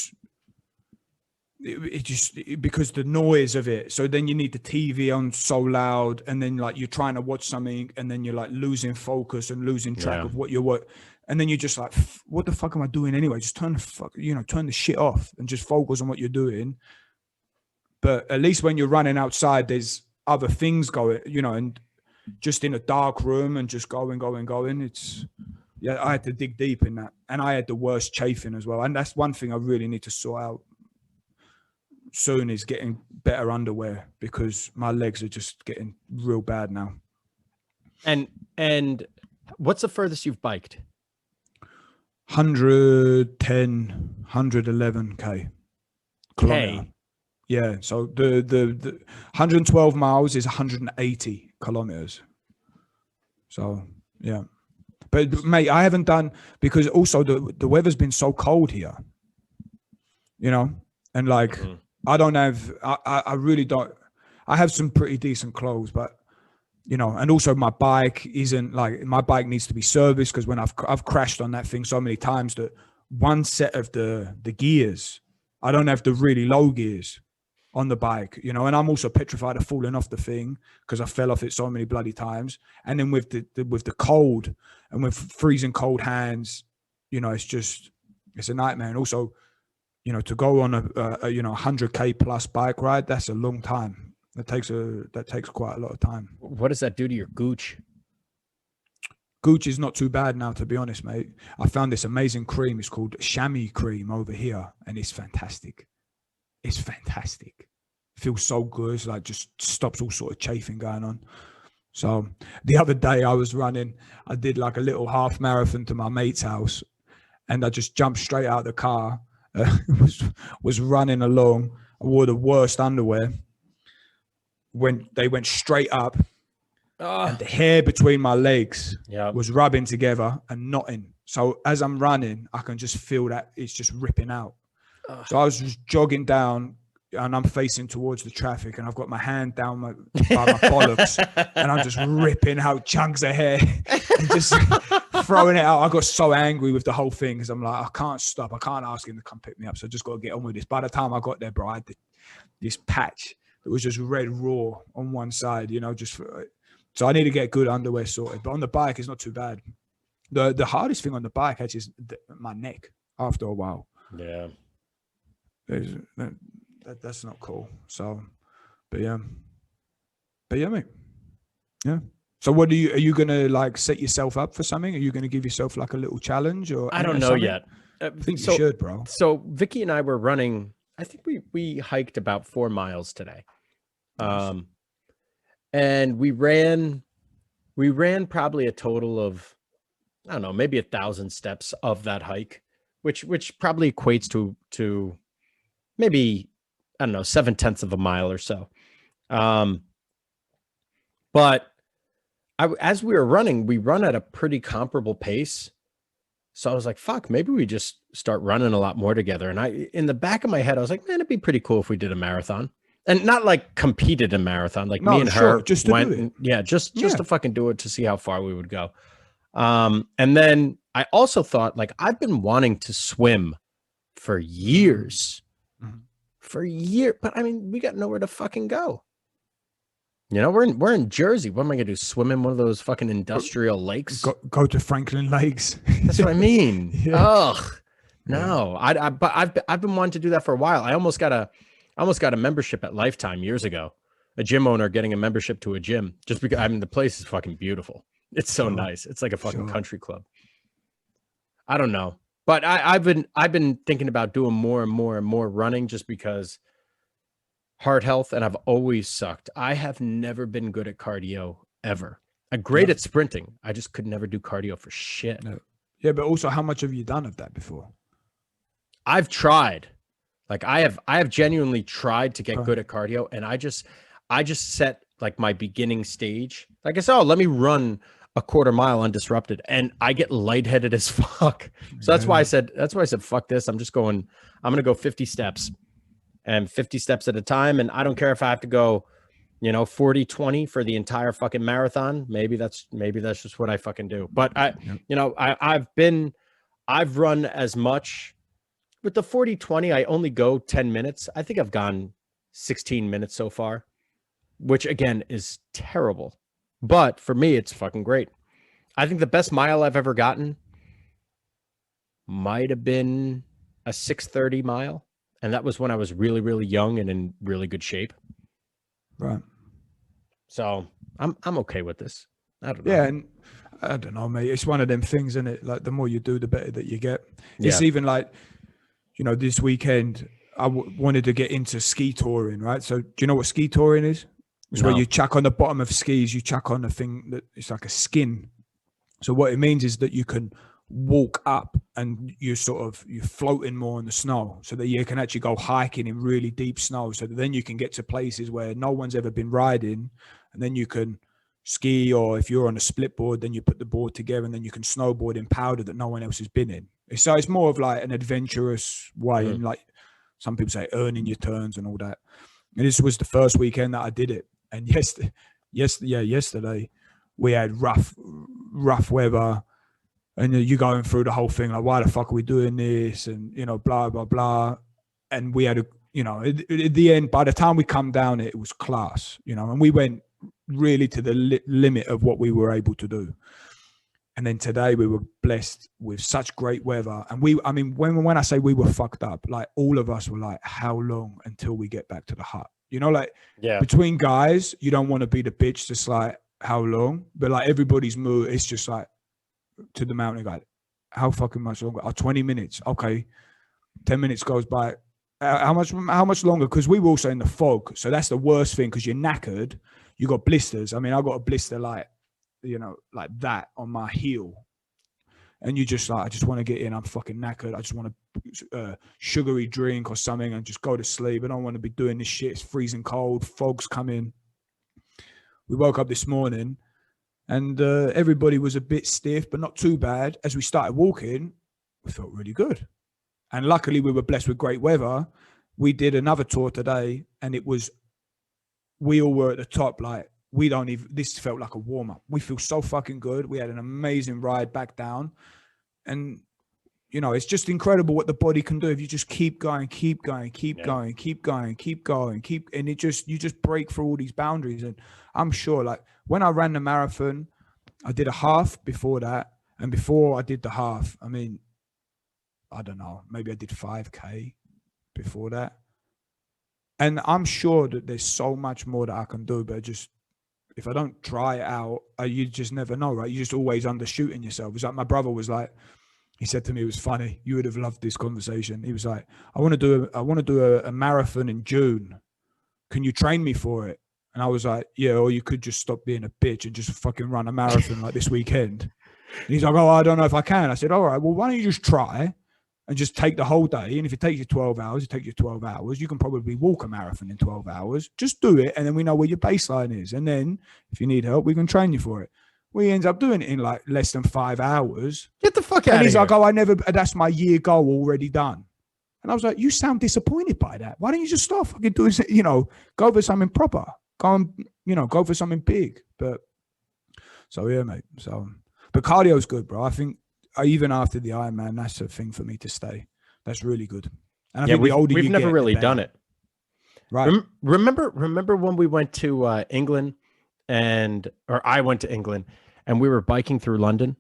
Because the noise of it. So then you need the TV on so loud, and then like you're trying to watch something, and then you're like losing focus and losing track of what you're and then you're just like, what the fuck am I doing anyway? Just turn the shit off and just focus on what you're doing. But at least when you're running outside, there's other things going, and just in a dark room and just going. I had to dig deep in that, and I had the worst chafing as well. And that's one thing I really need to sort out soon, is getting better underwear, because my legs are just getting real bad now. And what's the furthest you've biked? 110, 111K. Kilometer. Yeah. So the 112 miles is 180 kilometers. So yeah. But mate, I haven't done, because also the weather's been so cold here, and like, I don't have, I really don't, I have some pretty decent clothes, but and also my bike isn't like, my bike needs to be serviced, because when I've crashed on that thing so many times that one set of the gears, I don't have the really low gears on the bike, and I'm also petrified of falling off the thing, because I fell off it so many bloody times. And then with the cold and with freezing cold hands, it's a nightmare. And also, to go on a 100K plus bike ride, that's a long time. That takes quite a lot of time. What does that do to your gooch? Gooch is not too bad now, to be honest, mate. I found this amazing cream. It's called chamois cream over here, and it's fantastic. It's fantastic. Feels so good. It's like just stops all sort of chafing going on. So the other day I was running, I did like a little half marathon to my mate's house, and I just jumped straight out of the car. Was running along. I wore the worst underwear. When they went straight up, and the hair between my legs was rubbing together and knotting. So as I'm running, I can just feel that it's just ripping out. So I was just jogging down, and I'm facing towards the traffic, and I've got my hand down by my bollocks, and I'm just ripping out chunks of hair and just throwing it out. I got so angry with the whole thing, because I'm like, I can't stop. I can't ask him to come pick me up. So I just got to get on with this. By the time I got there, bro, I had this patch that was just red raw on one side, so I need to get good underwear sorted. But on the bike, it's not too bad. The hardest thing on the bike actually is my neck after a while. Yeah. That's not cool. So, but yeah, mate. Yeah. So what are you going to like set yourself up for something? Are you going to give yourself like a little challenge, or? I don't know yet. I think you should, bro. So Vicky and I were running, I think we hiked about 4 miles today. Nice. And we ran probably a total of, I don't know, maybe 1,000 steps of that hike, which probably equates to maybe, I don't know, 0.7 of a mile or so. But as we were running, we run at a pretty comparable pace. So I was like, fuck, maybe we just start running a lot more together. And in the back of my head, I was like, man, it'd be pretty cool if we did a marathon. And not like competed in marathon, like me and her just to do it. just to fucking do it, to see how far we would go. And then I also thought, like, I've been wanting to swim for years, but I mean, we got nowhere to fucking go. You know, we're in Jersey. What am I gonna do? Swim in one of those fucking industrial lakes? Go to Franklin Lakes. That's what I mean. Yeah. Ugh, no. But I've been wanting to do that for a while. I almost got a membership at Lifetime years ago. A gym owner getting a membership to a gym just because, I mean, the place is fucking beautiful. It's so nice. It's like a fucking country club. I don't know, but I've been thinking about doing more and more and more running just because heart health, and I've always sucked. I have never been good at cardio ever. I'm great at sprinting. I just could never do cardio for shit. No. Yeah, but also, how much have you done of that before? I've tried. Like I have genuinely tried to get good at cardio, and I just set like my beginning stage. Like I said, let me run a quarter mile undisrupted, and I get lightheaded as fuck. So that's why I said fuck this. I'm going to go 50 steps. And 50 steps at a time. And I don't care if I have to go, 40-20 for the entire fucking marathon. Maybe that's just what I fucking do. But I've run as much with the 40-20. I only go 10 minutes. I think I've gone 16 minutes so far, which again is terrible. But for me, it's fucking great. I think the best mile I've ever gotten might have been a 6:30 mile. And that was when I was really, really young and in really good shape. Right. So I'm okay with this. I don't know. Yeah, and I don't know, mate. It's one of them things, isn't it? Like the more you do, the better that you get. It's even like, this weekend I wanted to get into ski touring, right? So do you know what ski touring is? It's where you chuck on the bottom of skis, you chuck on a thing that it's like a skin. So what it means is that you can walk up and you're floating more in the snow, so that you can actually go hiking in really deep snow, so that then you can get to places where no one's ever been riding, and then you can ski, or if you're on a split board, then you put the board together and then you can snowboard in powder that no one else has been in. So it's more of like an adventurous way, and like some people say, earning your turns and all that. And this was the first weekend that I did it. And yesterday we had rough weather. And you're going through the whole thing, like, why the fuck are we doing this? And, blah, blah, blah. And we had at the end, by the time we come down, it was class, and we went really to the limit of what we were able to do. And then today we were blessed with such great weather. And when I say we were fucked up, like all of us were like, how long until we get back to the hut? Between guys, you don't want to be the bitch just like, how long? But like everybody's mood, it's just like, to the mountain, like, how fucking much longer? 20 minutes. Okay. 10 minutes goes by. How much longer? Because we were also in the fog. So that's the worst thing, because you're knackered. You got blisters. I mean, I got a blister like that on my heel. And you just like, I just want to get in. I'm fucking knackered. I just want a sugary drink or something and just go to sleep. I don't want to be doing this shit. It's freezing cold. Fog's coming. We woke up this morning. And everybody was a bit stiff, but not too bad. As we started walking, we felt really good. And luckily, we were blessed with great weather. We did another tour today, and we all were at the top. Like, this felt like a warm-up. We feel so fucking good. We had an amazing ride back down. And, it's just incredible what the body can do if you just keep going, and you just break through all these boundaries. And I'm sure, like, when I ran the marathon, I did a half before that. And before I did the half, I mean, I don't know, maybe I did 5K before that. And I'm sure that there's so much more that I can do, but just, if I don't try it out, you just never know, right? You're just always undershooting yourself. It's like my brother was like, he said to me, it was funny. You would have loved this conversation. He was like, I want to do a marathon in June. Can you train me for it? And I was like, yeah, or you could just stop being a bitch and just fucking run a marathon like this weekend. And he's like, oh, I don't know if I can. I said, all right, well, why don't you just try and just take the whole day? And if it takes you 12 hours, it takes you 12 hours. You can probably walk a marathon in 12 hours. Just do it. And then we know where your baseline is. And then if you need help, we can train you for it. We ends up doing it in like less than 5 hours. Get the fuck out of here. And he's like, oh, that's my year goal already done. And I was like, you sound disappointed by that. Why don't you just start fucking doing, go for something proper. Go for something big. But so, yeah, mate. So, But cardio's good, bro. I think even after the Ironman, that's a thing for me to stay. That's really good. And I think the older we've you never get, really the better. done it. Right. Remember when we went to England or I went to England and we were biking through London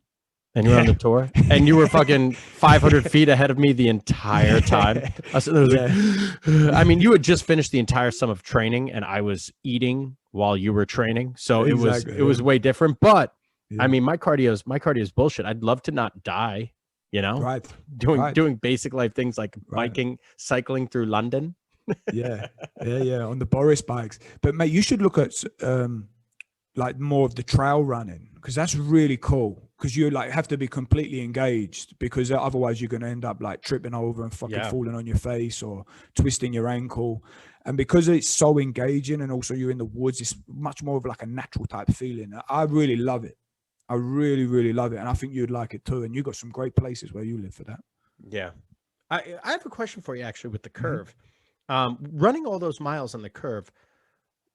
and you were on the tour and you were fucking 500 feet ahead of me the entire time. I mean, you had just finished the entire sum of training and I was eating while you were training. So it was way different. But I mean, my cardio is bullshit. I'd love to not die, you know, right. Doing basic life things like biking, cycling through London. yeah on the Boris bikes. But mate, you should look at like more of the trail running, because that's really cool, because you like have to be completely engaged, because otherwise you're going to end up like tripping over and fucking falling on your face or twisting your ankle. And because it's so engaging and also you're in the woods, it's much more of like a natural type feeling. I really love it. I really, really love it. And I think you'd like it too. And you've got some great places where you live for that. Yeah. I have a question for you actually with the curve. Running all those miles on the curve,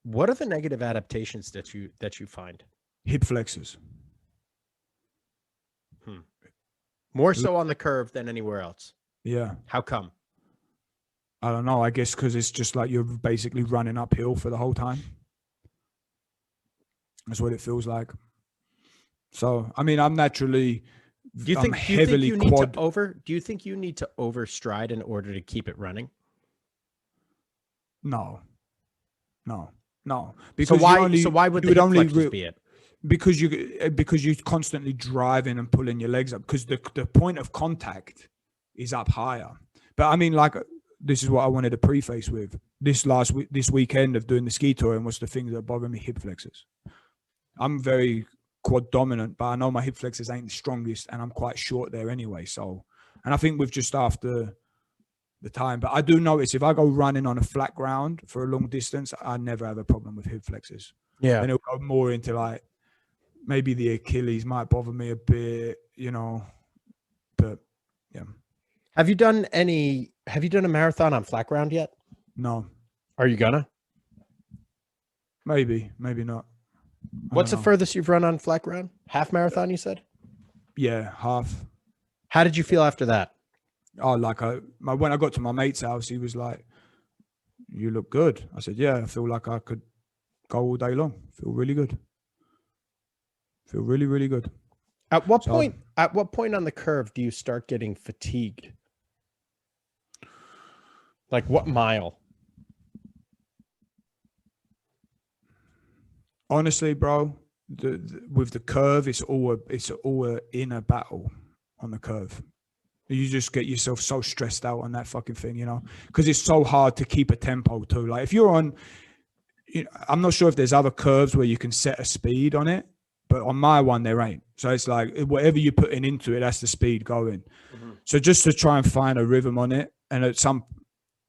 what are the negative adaptations that you find? Hip flexors. More so on the curve than anywhere else. Yeah. How come? I don't know. I guess because it's just like you're basically running uphill for the whole time. That's what it feels like. So, I mean, I'm naturally... Do you think you need to overstride in order to keep it running? No. Because so why would the hip flexors be it? Because you're constantly driving and pulling your legs up, because the point of contact is up higher. But I mean, like, this is what I wanted to preface with. This weekend of doing the ski tour, and what's the thing that bother me? Hip flexors. I'm very quad dominant, but I know my hip flexors ain't the strongest, and I'm quite short there anyway. So, and I think we've just after the time, but I do notice if I go running on a flat ground for a long distance, I never have a problem with hip flexors. Yeah. And it'll go more into like, maybe the Achilles might bother me a bit, you know, but yeah. Have you done a marathon on flat ground yet? No. Are you gonna? Maybe not. What's the furthest you've run on flat ground? Half marathon, you said? Yeah, half. How did you feel after that? Oh, like when I got to my mate's house, he was like, "You look good." I said, "Yeah, I feel like I could go all day long. Feel really good. Feel really, really good." At what point on the curve do you start getting fatigued? Like what mile? Honestly, bro, with the curve, it's all a inner battle on the curve. You just get yourself so stressed out on that fucking thing, you know, because it's so hard to keep a tempo too. Like if you're on, I'm not sure if there's other curves where you can set a speed on it, but on my one, there ain't. So it's like whatever you're putting into it, that's the speed going. Mm-hmm. So just to try and find a rhythm on it. And at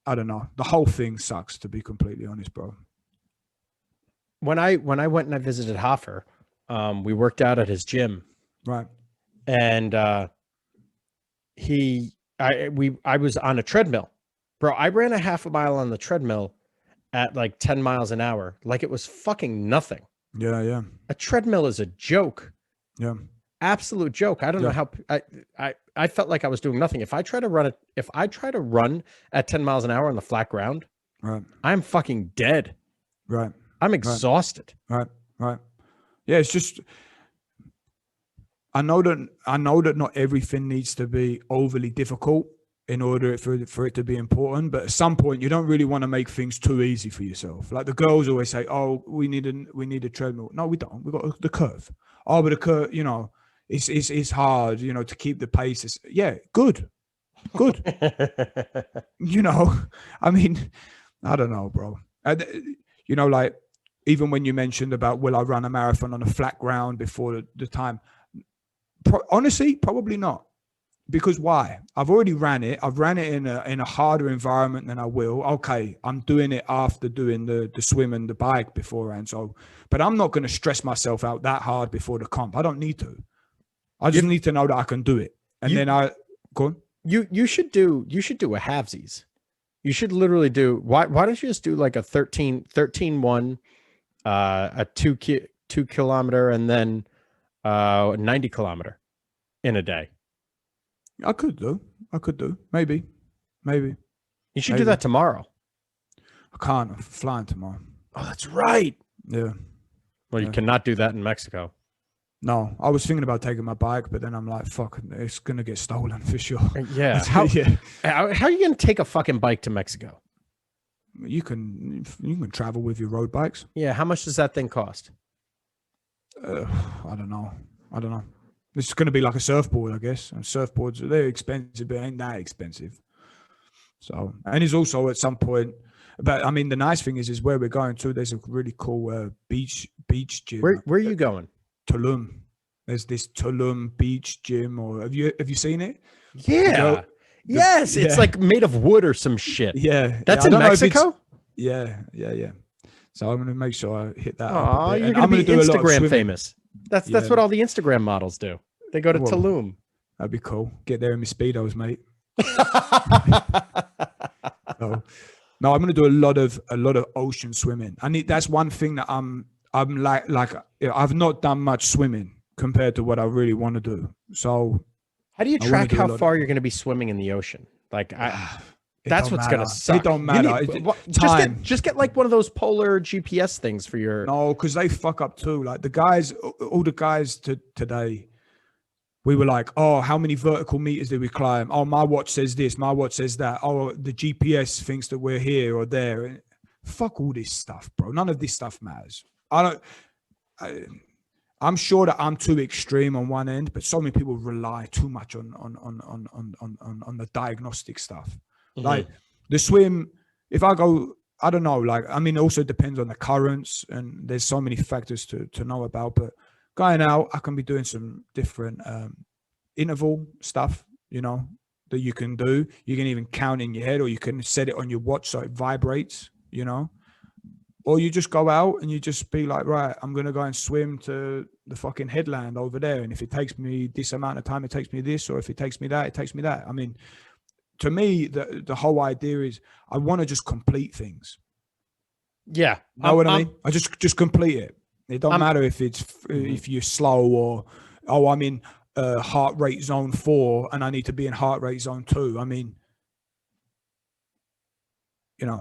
I don't know, the whole thing sucks, to be completely honest, bro. When I went and I visited Hoffer, we worked out at his gym. Right. And, I was on a treadmill, bro. I ran a half a mile on the treadmill at like 10 miles an hour. Like it was fucking nothing. Yeah. A treadmill is a joke. Yeah. Absolute joke. I don't know how I felt like I was doing nothing. If I try to run at 10 miles an hour on the flat ground, right, I'm fucking dead. Right. I'm exhausted. Right. Yeah. It's just, I know that not everything needs to be overly difficult in order for it to be important. But at some point, you don't really want to make things too easy for yourself. Like the girls always say, "Oh, we need a treadmill." No, we don't. We got the curve. Oh, but the curve, you know, it's hard, you know, to keep the pace. Yeah, good. You know, I mean, I don't know, bro. You know, like even when you mentioned about will I run a marathon on a flat ground before the time. Honestly, probably not. Because why? I've already ran it. I've ran it in a harder environment than I will. Okay, I'm doing it after doing the swim and the bike beforehand. So, but I'm not going to stress myself out that hard before the comp. I don't need to. I just need to know that I can do it. And then go on. You should do a halvesies. You should literally do. Why don't you just do like a 13-1, a 2 kilometer, and then 90 kilometer in a day. I could do. Maybe. You should do that tomorrow. I can't. I'm flying tomorrow. Oh, that's right. Yeah. Well, you cannot do that in Mexico. No, I was thinking about taking my bike, but then I'm like, fuck, it's gonna get stolen for sure. Yeah. How are you gonna take a fucking bike to Mexico? You can travel with your road bikes. Yeah. How much does that thing cost? I don't know. It's gonna be like a surfboard, I guess. And surfboards, they're expensive, but ain't that expensive. So, and it's also at some point. But I mean, the nice thing is where we're going to. There's a really cool beach gym. Where are you going? Tulum. There's this Tulum beach gym. Or have you seen it? Yeah. Yes, it's like made of wood or some shit. Yeah, that's in Mexico. Yeah. So I'm gonna make sure I hit that. Oh, you're gonna be Instagram famous. That's what all the Instagram models do. They go to Tulum. That'd be cool. Get there in my speedos, mate. No, I'm gonna do a lot of ocean swimming. That's one thing that I'm like I've not done much swimming compared to what I really want to do. So how do you track how far you're going to be swimming in the ocean? Like that's what's going to suck. It don't matter. Just get like one of those polar GPS things for your. No, because they fuck up too. Like all the guys today, we were like, oh, how many vertical meters did we climb? Oh, my watch says this. My watch says that. Oh, the GPS thinks that we're here or there. Fuck all this stuff, bro. None of this stuff matters. I'm sure that I'm too extreme on one end, but so many people rely too much on the diagnostic stuff. Mm-hmm. Like the swim, if I go, I don't know, like, I mean, it also depends on the currents and there's so many factors to know about, but going out, I can be doing some different interval stuff, that you can do. You can even count in your head, or you can set it on your watch so it vibrates, Or you just go out and you just be like, right, I'm going to go and swim to the fucking headland over there. And if it takes me this amount of time, it takes me this. Or if it takes me that, it takes me that. I mean, to me, the whole idea is I want to just complete things. Yeah. Know what I mean? I just complete it. It don't matter if if you're slow or, I'm in heart rate zone 4 and I need to be in heart rate zone 2. I mean,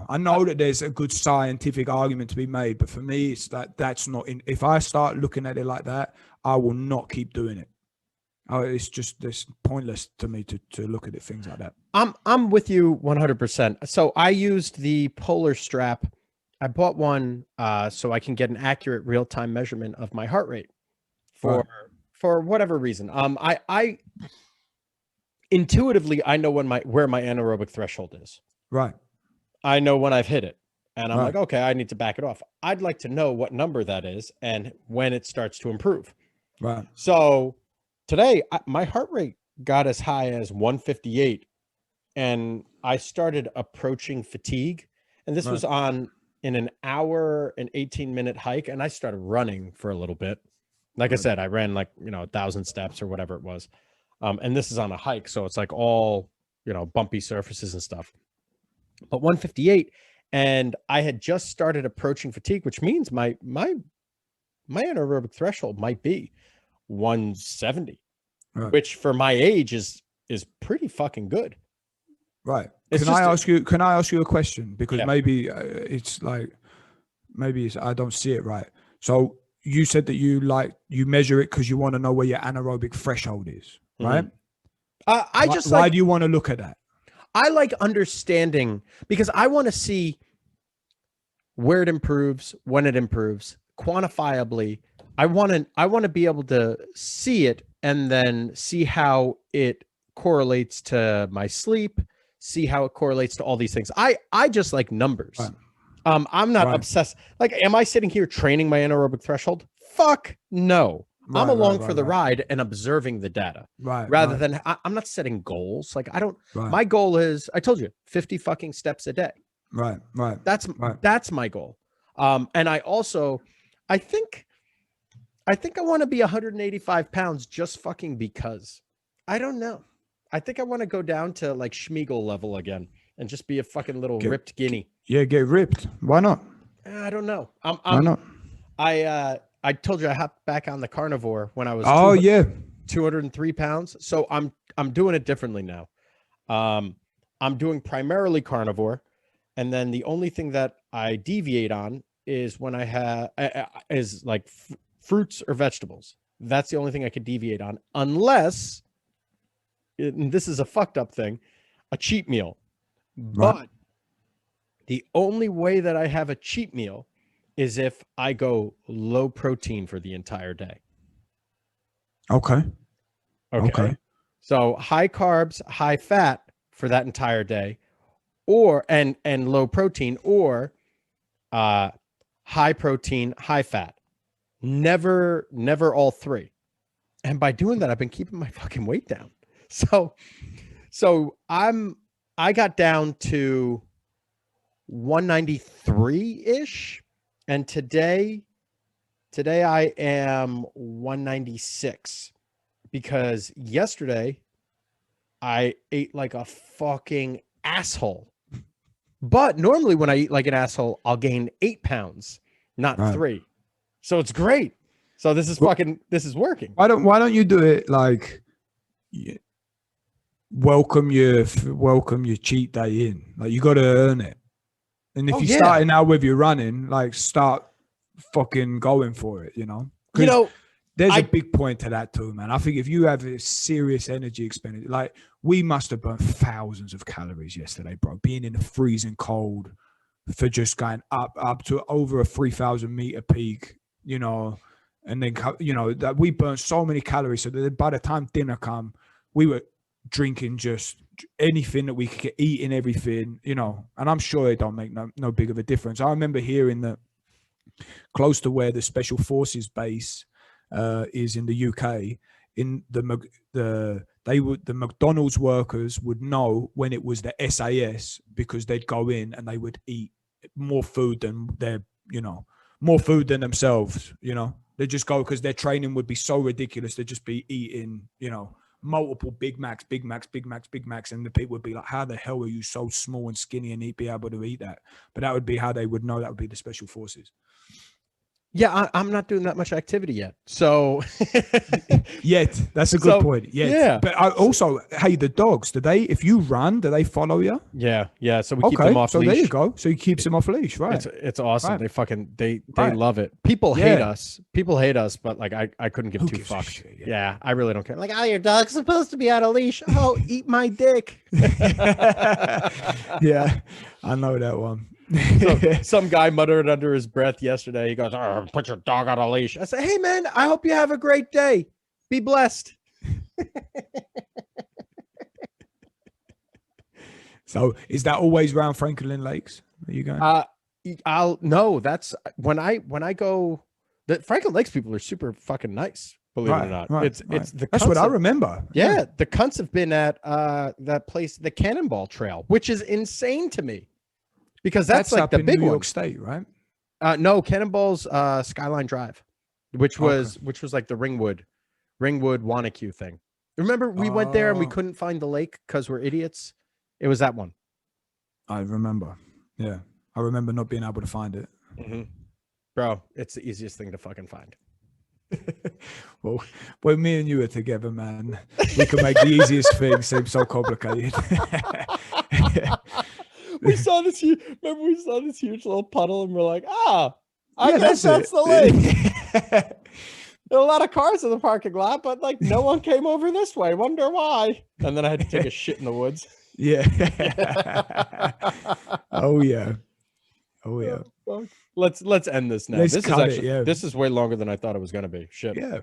I know that there's a good scientific argument to be made, but for me, it's that's not in. If I start looking at it like that, I will not keep doing it. It's pointless to me to look at things like that. I'm with you 100%. So I used the Polar Strap. I bought one so I can get an accurate real-time measurement of my heart rate for whatever reason. I intuitively I know where my anaerobic threshold is. Right. I know when I've hit it, and I'm like, okay, I need to back it off. I'd like to know what number that is and when it starts to improve. Right. So today, my heart rate got as high as 158, and I started approaching fatigue. And this was in an hour and 18-minute hike, and I started running for a little bit. Like I said, I ran 1,000 steps or whatever it was. And this is on a hike, so it's like all bumpy surfaces and stuff. But 158, and I had just started approaching fatigue, which means my anaerobic threshold might be 170, which for my age is pretty fucking good. Right. Can I ask you a question? Because maybe it's like, I don't see it right. So you said that you measure it because you want to know where your anaerobic threshold is, right? Why do you want to look at that? I like understanding because I want to see where it improves, when it improves, quantifiably. I want to be able to see it and then see how it correlates to my sleep, see how it correlates to all these things. I just like numbers. Right. I'm not obsessed. Like, am I sitting here training my anaerobic threshold? Fuck no. I'm along for the ride and observing the data rather than I'm not setting goals. Like my goal is, I told you, 50 fucking steps a day. Right. That's my goal. And I think I want to be 185 pounds just fucking because. I don't know. I think I want to go down to like Schmeagol level again and just be a fucking little ripped guinea. Yeah, get ripped. Why not? I don't know. Why not? I told you I hopped back on the carnivore when I was 203 pounds. So I'm doing it differently now. I'm doing primarily carnivore, and then the only thing that I deviate on is when I have is like fruits or vegetables. That's the only thing I could deviate on, unless, and this is a fucked up thing, a cheat meal. Right. But the only way that I have a cheat meal is if I go low protein for the entire day. Okay. So high carbs, high fat for that entire day, or and low protein, or high protein, high fat. Never all three. And by doing that, I've been keeping my fucking weight down. So I got down to 193-ish, and today I am 196, because yesterday I ate like a fucking asshole. But normally when I eat like an asshole, I'll gain 8 pounds, not 3. So it's great. So this is working. Why don't you do it like welcome your cheat day in? Like, you got to earn it. And if you're starting out with your running, like, start fucking going for it, you know? There's a big point to that too, man. I think if you have a serious energy expenditure, like, we must have burned thousands of calories yesterday, bro. Being in the freezing cold for just going up to over a 3,000 meter peak, you know, and then, you know, that we burned so many calories. So that by the time dinner come, we were drinking just anything that we could get, eating everything, you know, and I'm sure it don't make no big of a difference. I remember hearing that close to where the Special Forces base is in the UK, in the McDonald's workers would know when it was the SAS, because they'd go in and they would eat more food than themselves, you know. They just go, because their training would be so ridiculous. They'd just be eating, you know, multiple Big Macs. And the people would be like, how the hell are you so small and skinny and be able to eat that? But that would be how they would know. That would be the Special Forces. Yeah, I'm not doing that much activity yet. So yet, that's a good point. Yet. Yeah. But also, hey, the dogs, if you run, do they follow you? Yeah. So we keep them off leash. So there you go. So he keeps them off leash, right? It's awesome. Right. They love it. People hate us. But like, I couldn't give two fucks. Yeah, I really don't care. Like, oh, your dog's supposed to be on a leash. Oh, eat my dick. Yeah, I know that one. So, some guy muttered under his breath yesterday. He goes, "Oh, put your dog on a leash." I said, "Hey man, I hope you have a great day. Be blessed." So is that always around Franklin Lakes? Are you going? That's when I go. The Franklin Lakes people are super fucking nice. Believe it or not, it's that's what I remember. Yeah, the cunts have been at that place, the Cannonball Trail, which is insane to me. Because that's like the big New York one. State, right? No, Cannonball's Skyline Drive, which was like the Ringwood Wanacue thing. Remember, we went there and we couldn't find the lake because we're idiots. It was that one. I remember. Yeah, I remember not being able to find it. Mm-hmm. Bro, it's the easiest thing to fucking find. Well, when me and you are together, man, we can make the easiest thing seem so complicated. We saw this huge little puddle, and we're like, I guess that's the lake. There are a lot of cars in the parking lot, but like no one came over this way. Wonder why? And then I had to take a shit in the woods. Yeah. Oh yeah. Let's end this now. This is way longer than I thought it was going to be. Shit. Yeah.